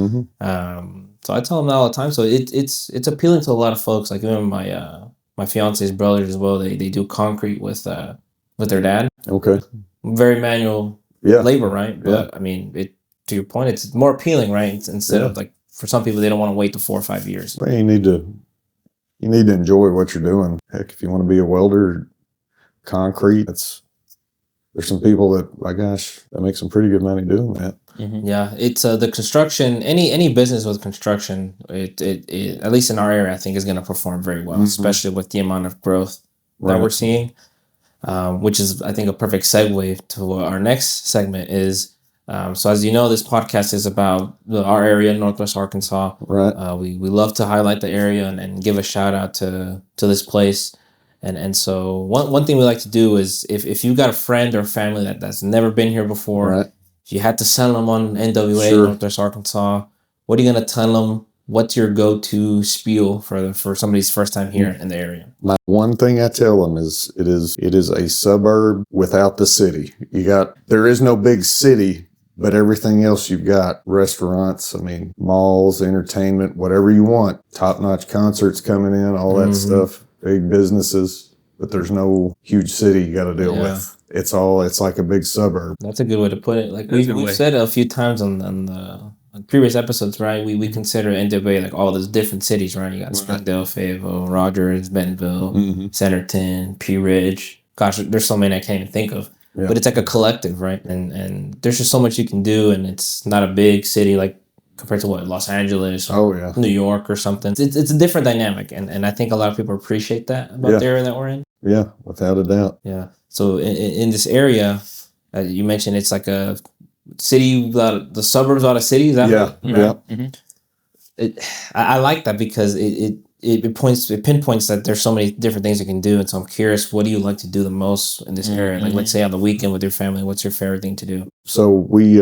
So I tell them that all the time. So it's appealing to a lot of folks. Like even my fiance's brothers as well. They do concrete with their dad. Okay. Very manual labor, right? But I mean, to your point, it's more appealing, right? Instead of like for some people, they don't want to wait to 4 or 5 years. Well, you need to enjoy what you're doing. Heck, if you want to be a welder, concrete, there's some people that, my gosh, that make some pretty good money doing that. Yeah, it's the construction. Any business with construction, it at least in our area, I think is going to perform very well, especially with the amount of growth that we're seeing. Which is, I think, a perfect segue to what our next segment is. So as you know, this podcast is about our area, Northwest Arkansas. Right. We love to highlight the area and give a shout out to this place. And so one thing we like to do is if you've got a friend or family that's never been here before, if you had to send them on NWA, Northwest Arkansas, what are you going to tell them? What's your go-to spiel for somebody's first time here in the area? My one thing I tell them is it is a suburb without the city. There is no big city, but everything else you've got, restaurants, I mean, malls, entertainment, whatever you want, top-notch concerts coming in, all that stuff, big businesses, but there's no huge city you got to deal with. It's like a big suburb. That's a good way to put it. Like we've said a few times on the previous episodes, right? We consider NWA like all those different cities, right? You got Springdale, Fayetteville, Rogers, Bentonville, Centerton, Pea Ridge. Gosh, there's so many I can't even think of. Yeah. But it's like a collective, right? And there's just so much you can do, and it's not a big city like compared to Los Angeles or New York or something. It's a different dynamic, and I think a lot of people appreciate that about the area that we're in. Yeah, without a doubt. Yeah. So in this area, you mentioned it's like a city without the suburbs without a city. Is that right? I like that because it pinpoints that there's so many different things you can do, and so I'm curious, what do you like to do the most in this area? Like, let's say on the weekend with your family, what's your favorite thing to do? So we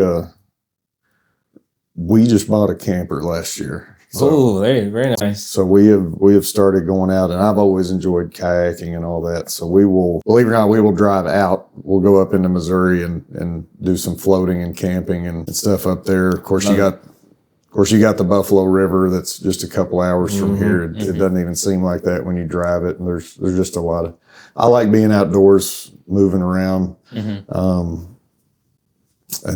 just bought a camper last year. So, very nice. So we have started going out, and I've always enjoyed kayaking and all that. So we will, believe it or not, we will drive out. We'll go up into Missouri and do some floating and camping and stuff up there. Of course, you got the Buffalo River that's just a couple hours from here. It doesn't even seem like that when you drive it. And there's just a lot of, I like being outdoors, moving around. And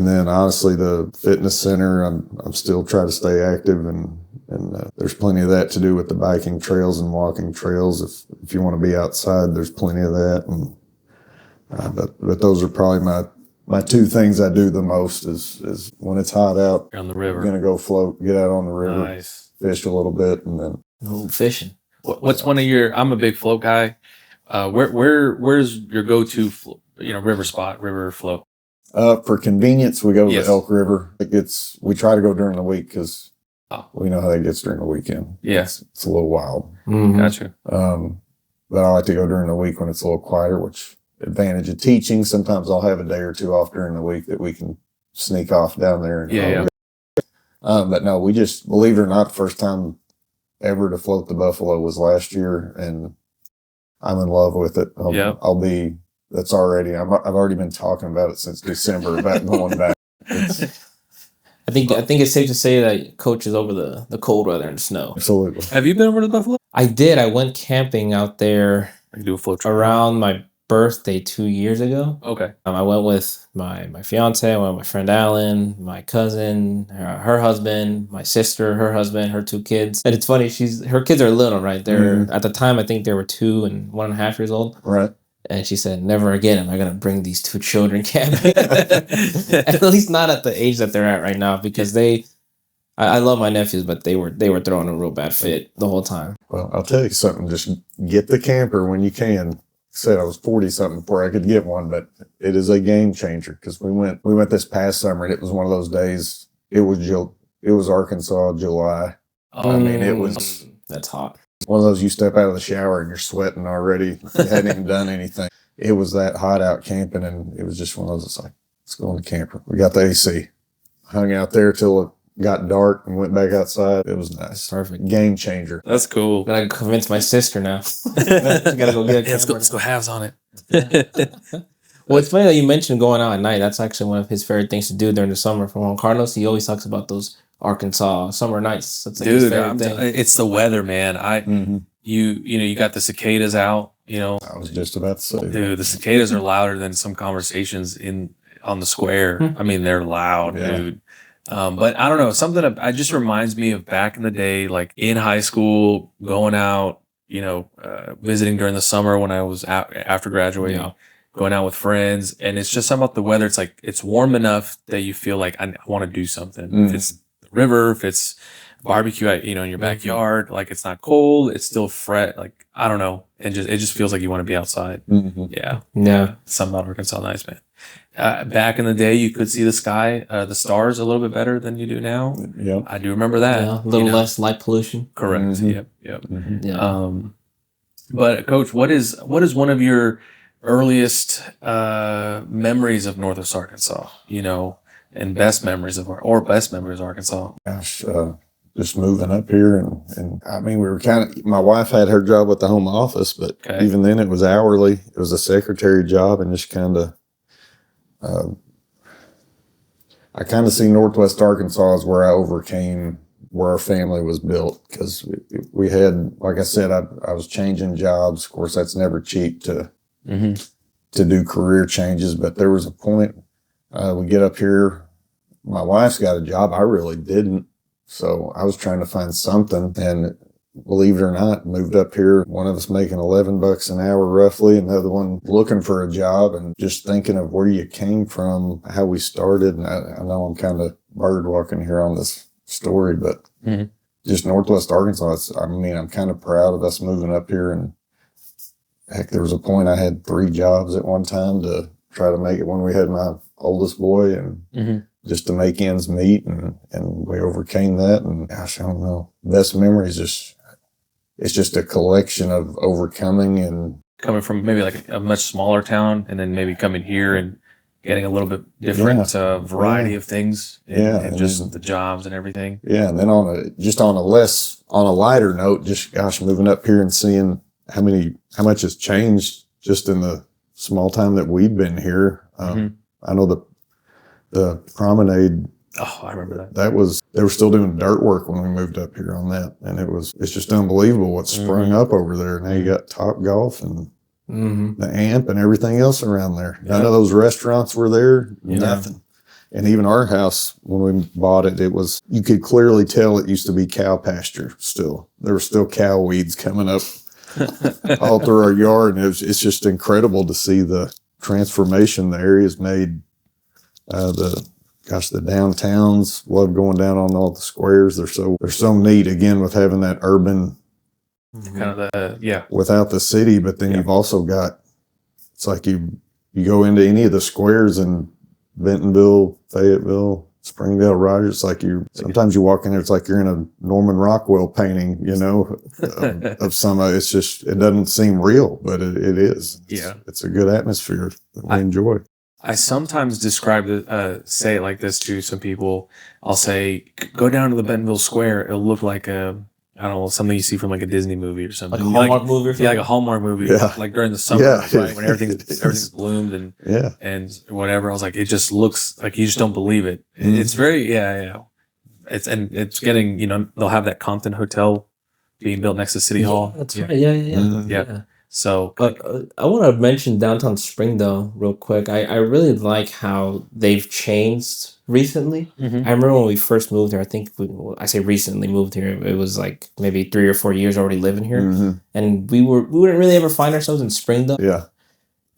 then honestly, the fitness center, I'm still trying to stay active and there's plenty of that to do with the biking trails and walking trails. If you want to be outside, there's plenty of that. And but those are probably my two things I do the most is when it's hot out on the river, I'm gonna go float, get out on the river, fish a little bit, and then fishing. What's one of your? I'm a big float guy. Where's your go-to river spot, river float? For convenience, we go to the Elk River. We try to go during the week because we know how that gets during the weekend. Yes, it's a little wild. Gotcha. But I like to go during the week when it's a little quieter, which advantage of teaching. Sometimes I'll have a day or two off during the week that we can sneak off down there. And but no, we just, believe it or not, first time ever to float the Buffalo was last year, and I'm in love with it. I've already been talking about it since December about going back. I think it's safe to say that Coach is over the cold weather and snow. Absolutely. Have you been over to Buffalo? I did. I went camping out there. I can do a float trip around my birthday 2 years ago. Okay. I went with my fiance, I went with my friend Alan, my cousin, her husband, my sister, her husband, her 2 kids. And it's funny, her kids are little, right? They're at the time I think they were 2 and 1.5 years old. Right. And she said, "Never again am I gonna bring these 2 children camping." At least not at the age that they're at right now, because I love my nephews, but they were throwing a real bad fit the whole time. Well, I'll tell you something. Just get the camper when you can. Said I was 40 something before I could get one, but it is a game changer, because we went this past summer, and it was one of those days. It was Arkansas, July. I mean, it was that's hot. one of those, you step out of the shower and you're sweating already. You hadn't even done anything. It was that hot out camping, and it was just one of those, it's like, let's go in the camper. We got the AC. Hung out there till it got dark and went back outside. It was nice. Perfect. Game changer. That's cool. Gotta convince my sister now. Gotta go get a camper. Let's go halves on it. Well, it's funny that you mentioned going out at night. That's actually one of his favorite things to do during the summer. From Juan Carlos, he always talks about those Arkansas summer nights. That's like his favorite thing. It's the weather, man. You got the cicadas out. I was just about to say, Dude, the cicadas are louder than some conversations on the square. I mean, they're loud, dude. But I don't know, something it just reminds me of back in the day, like in high school, going out, visiting during the summer when I was after graduating, going out with friends. And it's just something about the weather. It's like, it's warm enough that you feel like I want to do something. If it's the river, if it's barbecue, in your backyard, like it's not cold, it's still fresh. Like, I don't know. And it just feels like you want to be outside. Yeah. Something about Arkansas nice, man. Back in the day, you could see the sky, the stars a little bit better than you do now. Yeah. I do remember that. Yeah, a little less light pollution. Correct. Yep. Yeah. But Coach, what is one of your earliest memories of Northwest Arkansas? And best memories of Arkansas. Gosh, just moving up here, and I mean, we were my wife had her job at the home office, but even then it was hourly. It was a secretary job, and just kind of, I kind of see Northwest Arkansas as where I overcame where our family was built, because we had, like I said, I was changing jobs. Of course, that's never cheap to do career changes, but there was a point, we get up here, my wife's got a job. I really didn't. So I was trying to find something, and believe it or not, moved up here. One of us making $11 an hour roughly, and the other one looking for a job, and just thinking of where you came from, how we started. And I know I'm kind of bird walking here on this story, but just Northwest Arkansas, I'm kind of proud of us moving up here. And heck, there was a point I had 3 jobs at one time to try to make it when we had my oldest boy, and just to make ends meet, and we overcame that. And gosh, I don't know, best memories, it's just a collection of overcoming, and coming from maybe like a much smaller town, and then maybe coming here and getting a little bit different variety of things, and just the jobs and everything. Yeah, and then on a lighter note, just gosh, moving up here and seeing how much has changed just in the small time that we've been here. I know the promenade. Oh, I remember that. They were still doing dirt work when we moved up here on that. And it's just unbelievable what sprung up over there. Now you got Top Golf and the Amp and everything else around there. None of those restaurants were there, nothing. And even our house, when we bought it, you could clearly tell it used to be cow pasture still. There were still cow weeds coming up all through our yard. And it's just incredible to see the transformation the area's made. The downtowns, love going down on all the squares. They're so neat, again, with having that urban kind of without the city. But then you've also got, it's like you go into any of the squares in Bentonville, Fayetteville, Springdale, Rogers. It's like sometimes you walk in there, it's like you're in a Norman Rockwell painting, of some. It's just, it doesn't seem real, but it is. It's a good atmosphere that we enjoy. I sometimes say it like this to some people. I'll say, go down to the Bentonville Square. It'll look like something you see from like a Disney movie or something. Like a Hallmark movie or something? Yeah, like a Hallmark movie. Yeah. Like during the summer, right? When everything's bloomed and whatever. I was like, it just looks like you just don't believe it. It's very, It's getting, they'll have that Compton Hotel being built next to City Hall. That's right. Yeah. So I want to mention downtown Springdale real quick. I really like how they've changed recently. I remember when we first moved here. I think I say recently moved here. It was like maybe 3 or 4 years already living here, and we wouldn't really ever find ourselves in Springdale. Yeah.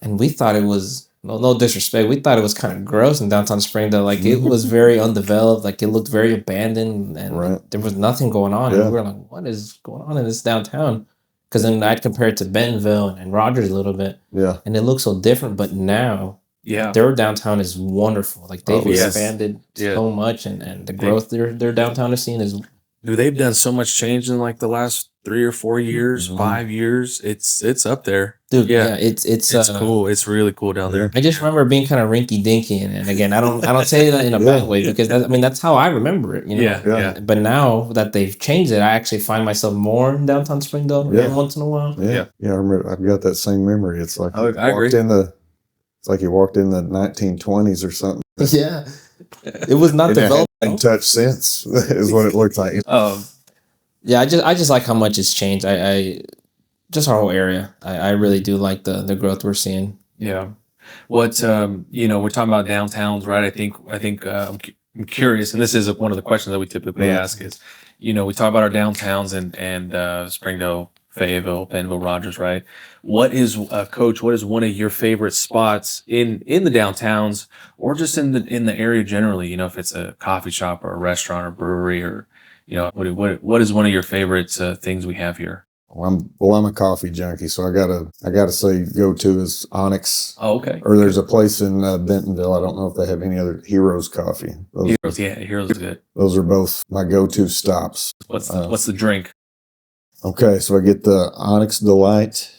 And we thought it was no disrespect. We thought it was kind of gross in downtown Springdale. Like it was very undeveloped. Like it looked very abandoned, and there was nothing going on. And we were like, "What is going on in this downtown?" Because then I'd compare it to Bentonville and Rogers a little bit. Yeah. And it looks so different. But now, their downtown is wonderful. Like they've expanded so much, and the growth their downtown is seeing is. Dude, they've done so much change in like the last 3 or 4 years, 5 years. It's up there, dude. Yeah, it's cool. It's really cool down there. I just remember being kind of rinky dinky, and again, I don't say that in a bad way because that's how I remember it. You know? Yeah. But now that they've changed it, I actually find myself more in downtown Springdale every once in a while. Yeah. I remember. I've got that same memory. It's like I agree. It's like you walked in the 1920s or something. Yeah, it was not developed. Touch since is what it looked like. Yeah, I just like how much it's changed. I just our whole area. I really do like the growth we're seeing. Yeah. What we're talking about downtowns, right? I think I'm curious, and this is one of the questions that we typically ask is, we talk about our downtowns and Springdale, Fayetteville, Bentonville, Rogers, right? What is Coach? What is one of your favorite spots in the downtowns, or just in the area generally? If it's a coffee shop or a restaurant or brewery, or what is one of your favorite things we have here? I'm a coffee junkie, so I gotta say go to is Onyx. Oh, okay. Or there's a place in Bentonville. I don't know if they have any other Heroes Coffee. Heroes is good. Those are both my go-to stops. What's the drink? Okay, so I get the Onyx Delight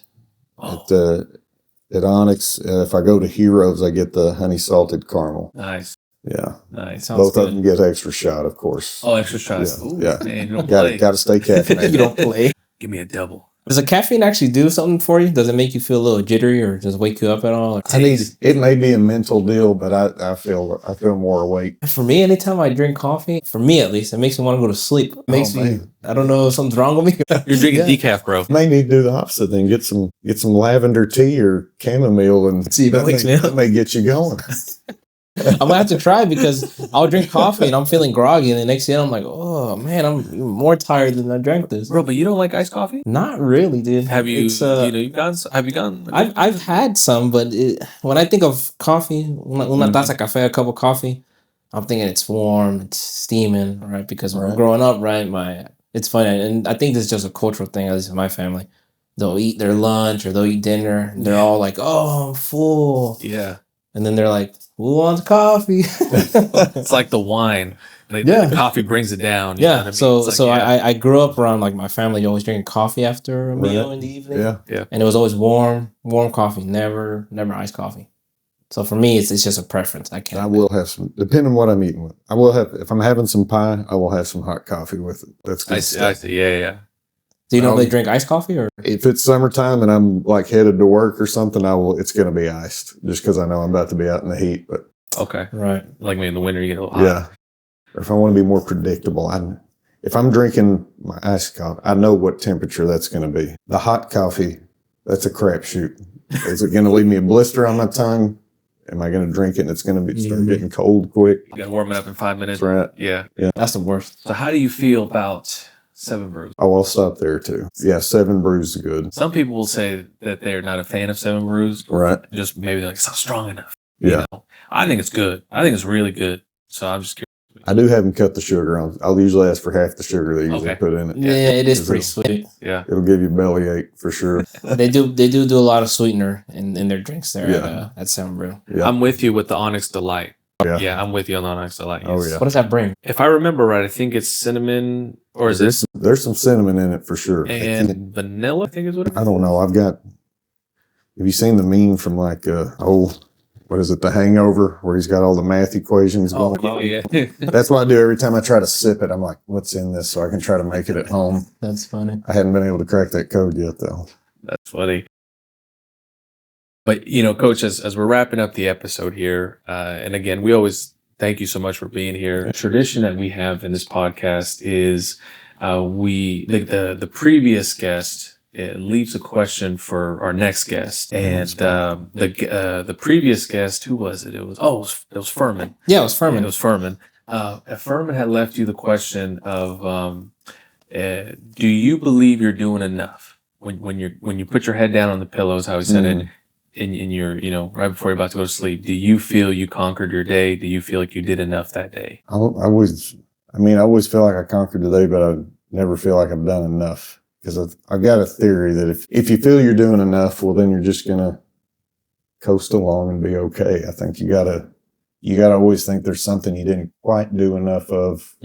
at Onyx. If I go to Heroes, I get the honey salted caramel. Nice. Yeah. Nice. Both of them get extra shot, of course. Oh, extra shot. Yeah. Man, you don't play. Got to stay caffeinated. You don't play. Give me a double. Does the caffeine actually do something for you? Does it make you feel a little jittery, or just wake you up at all? It may be a mental deal, but I feel more awake. For me, anytime I drink coffee, for me at least, it makes me want to go to sleep. It makes me. I don't know if something's wrong with me. You're drinking decaf, bro. May need to do the opposite then. Get some lavender tea or chamomile, and see if it wakes me up. That may get you going. I'm gonna have to try because I'll drink coffee and I'm feeling groggy, and the next day I'm like, oh man, I'm more tired than I drank this. Bro, but you don't like iced coffee? Not really, dude. Have you? Have you gone? I've had some, but when I think of coffee, una taza café, a cup of coffee, I'm thinking it's warm, it's steaming, right? Because when I'm growing up, right, it's funny, and I think this is just a cultural thing, at least in my family. They'll eat their lunch or they'll eat dinner, and they're all like, oh, I'm full. Yeah. And then they're like, who wants coffee? It's like the wine. The coffee brings it down. Yeah. I mean? So I grew up around like my family always drinking coffee after a meal in the evening. Yeah. And it was always warm coffee, never iced coffee. So for me, it's just a preference. I will have some, depending on what I'm eating with. I will have, if I'm having some pie, I will have some hot coffee with it. That's good. I see. Yeah. Do you normally drink iced coffee, or if it's summertime and I'm like headed to work or something, it's going to be iced just because I know I'm about to be out in the heat. But okay, right, like maybe in the winter you get a little hot. Yeah, or if I want to be more predictable, if I'm drinking my iced coffee, I know what temperature that's going to be. The hot coffee, that's a crapshoot. Is it going to leave me a blister on my tongue? Am I going to drink it and it's going to start getting cold quick? You got to warm it up in 5 minutes. That's right. Yeah, that's the worst. So how do you feel about 7 Brews? Oh, I'll stop there too. Yeah, 7 Brews is good. Some people will say that they're not a fan of 7 Brews. Right. Just maybe like it's not strong enough. Yeah. I think it's good. I think it's really good. So I'm just curious. I do have them cut the sugar on. I'll usually ask for half the sugar they usually put in it. Yeah, it is pretty sweet. Yeah. It'll give you bellyache for sure. They do a lot of sweetener in their drinks there at 7 Brew. Yeah. I'm with you with the Onyx Delight. Yeah. I'm with you on the Onyx Delight. Oh, yeah. What does that bring? If I remember right, I think it's cinnamon, or is this? There's some cinnamon in it for sure. And vanilla, I think is what it is. I don't know. Have you seen the meme from like, what is it, The Hangover, where he's got all the math equations going? Oh, yeah. That's what I do every time I try to sip it. I'm like, what's in this? So I can try to make it at home. That's funny. I hadn't been able to crack that code yet, though. That's funny. But, Coach, as we're wrapping up the episode here, and again, we always thank you so much for being here. A tradition that we have in this podcast is the previous guest it leaves a question for our next guest. And the previous guest, who was it? It was Furman. Yeah, it was Furman. It was Furman. Furman had left you the question of, do you believe you're doing enough when you put your head down on the pillows? How he said it in your, right before you're about to go to sleep. Do you feel you conquered your day? Do you feel like you did enough that day? I always feel like I conquered the day, but I never feel like I've done enough, because I've got a theory that if you feel you're doing enough, well, then you're just gonna coast along and be okay. I think you gotta always think there's something you didn't quite do enough of,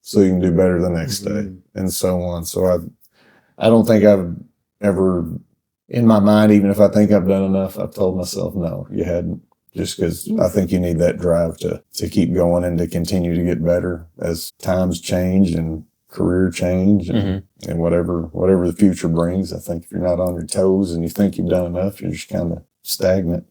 so you can do better the next day, and so on. So I don't think I've ever, in my mind, even if I think I've done enough, I've told myself, no, you hadn't. Just because I think you need that drive to keep going and to continue to get better as times change and career change and whatever the future brings. I think if you're not on your toes and you think you've done enough, you're just kind of stagnant.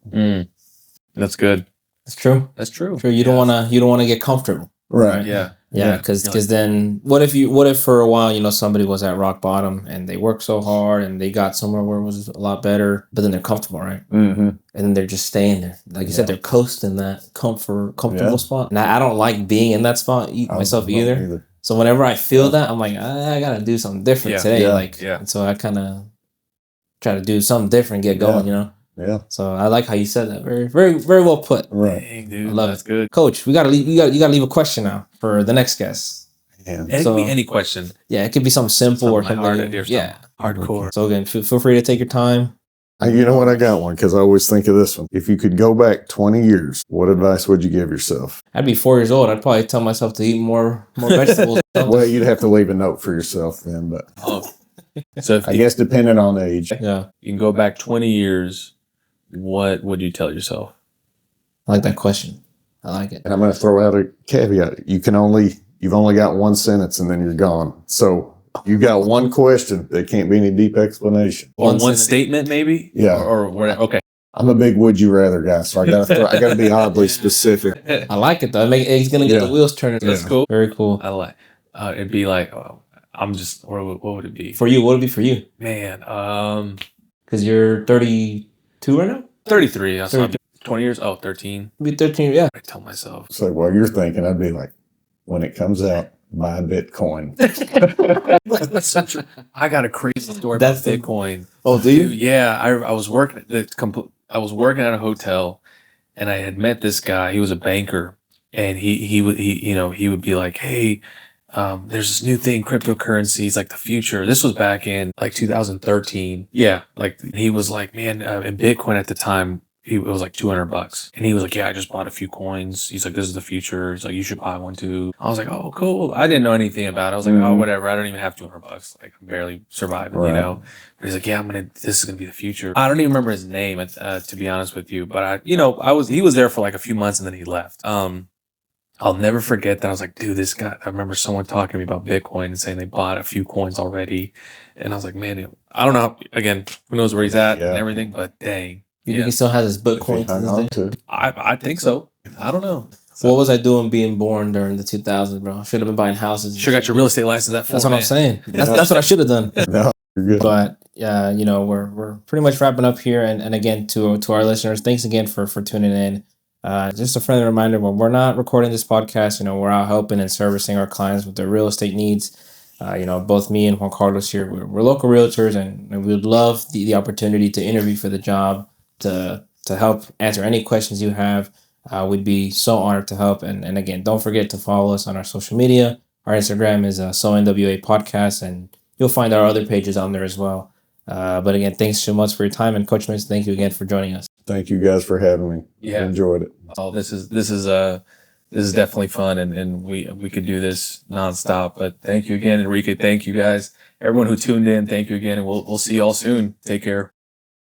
That's good. That's true. That's true. True. You don't want to get comfortable. Right. Yeah. Because then what if for a while, somebody was at rock bottom and they worked so hard and they got somewhere where it was a lot better, but then they're comfortable, right? And then they're just staying there. Like you said, they're coasting that comfortable spot. And I don't like being in that spot myself either. So whenever I feel that, I'm like, I got to do something different today. And so I kind of try to do something different, get going, Yeah. So I like how you said that. Very, very, very well put. Right. Dang, dude. I love That's it. good. Coach, you gotta leave a question now for the next guest. Yeah. It could be any question. Yeah, it could be something simple or something. Hardcore. So again, feel free to take your time. You know what? I got one, because I always think of this one. If you could go back 20 years, what advice would you give yourself? I'd be 4 years old. I'd probably tell myself to eat more vegetables. Well, you'd have to leave a note for yourself then, but So I guess depending on age. Yeah, you can go back 20 years, what would you tell yourself? I like that question. I like it. And I'm going to throw out a caveat. You've only got one sentence and then you're gone. So you got one question. There can't be any deep explanation. Or one statement, maybe? Yeah. Or whatever. Okay. I'm a big would you rather guy, so I got to be oddly specific. I like it though. It's gonna get the wheels turning. That's cool. Very cool. I like. It'd be like, what would it be For you, what would it be for you? Man, Because you're 32 right now. 33. 20 years. Oh, 13. Be 13. Yeah. I tell myself. So while you're thinking, I'd be like, when it comes out, buy Bitcoin. That's so true. I got a crazy story about Bitcoin. Oh, do you? Yeah, I was working at a hotel, and I had met this guy. He was a banker, and he would be like, hey, there's this new thing, cryptocurrency. It's like the future. This was back in like 2013. Yeah, like he was like, man, in Bitcoin at the time, it was like $200. And he was like, yeah, I just bought a few coins. He's like, this is the future. He's like, you should buy one too. I was like, oh, cool. I didn't know anything about it. I was like, oh, whatever. I don't even have $200. Like, I'm barely surviving, But he's like, yeah, this is going to be the future. I don't even remember his name, to be honest with you. But he was there for like a few months and then he left. I'll never forget that. I was like, dude, this guy, I remember someone talking to me about Bitcoin and saying they bought a few coins already. And I was like, man, I don't know. Again, who knows where he's at and everything, but dang. You think he still has his Bitcoin? I think so. I don't know. So what was I doing being born during the 2000s, bro? Should have been buying houses. Should have got your real estate license. That's what I'm saying. That's what I should have done. No, you're good. But we're pretty much wrapping up here. And again, to our listeners, thanks again for tuning in. Just a friendly reminder, when we're not recording this podcast, we're out helping and servicing our clients with their real estate needs. Both me and Juan Carlos here, we're local realtors, and we would love the opportunity to interview for the job, to help answer any questions you have. We'd be so honored to help. And again, don't forget to follow us on our social media. Our Instagram is SoNWA Podcast, and you'll find our other pages on there as well. But again, thanks so much for your time. And Coach Mason, thank you again for joining us. Thank you guys for having me. Yeah. I enjoyed it. Oh, this is definitely fun, and we could do this nonstop. But thank you again, Enrique. Thank you guys, everyone who tuned in. Thank you again, and we'll see you all soon. Take care.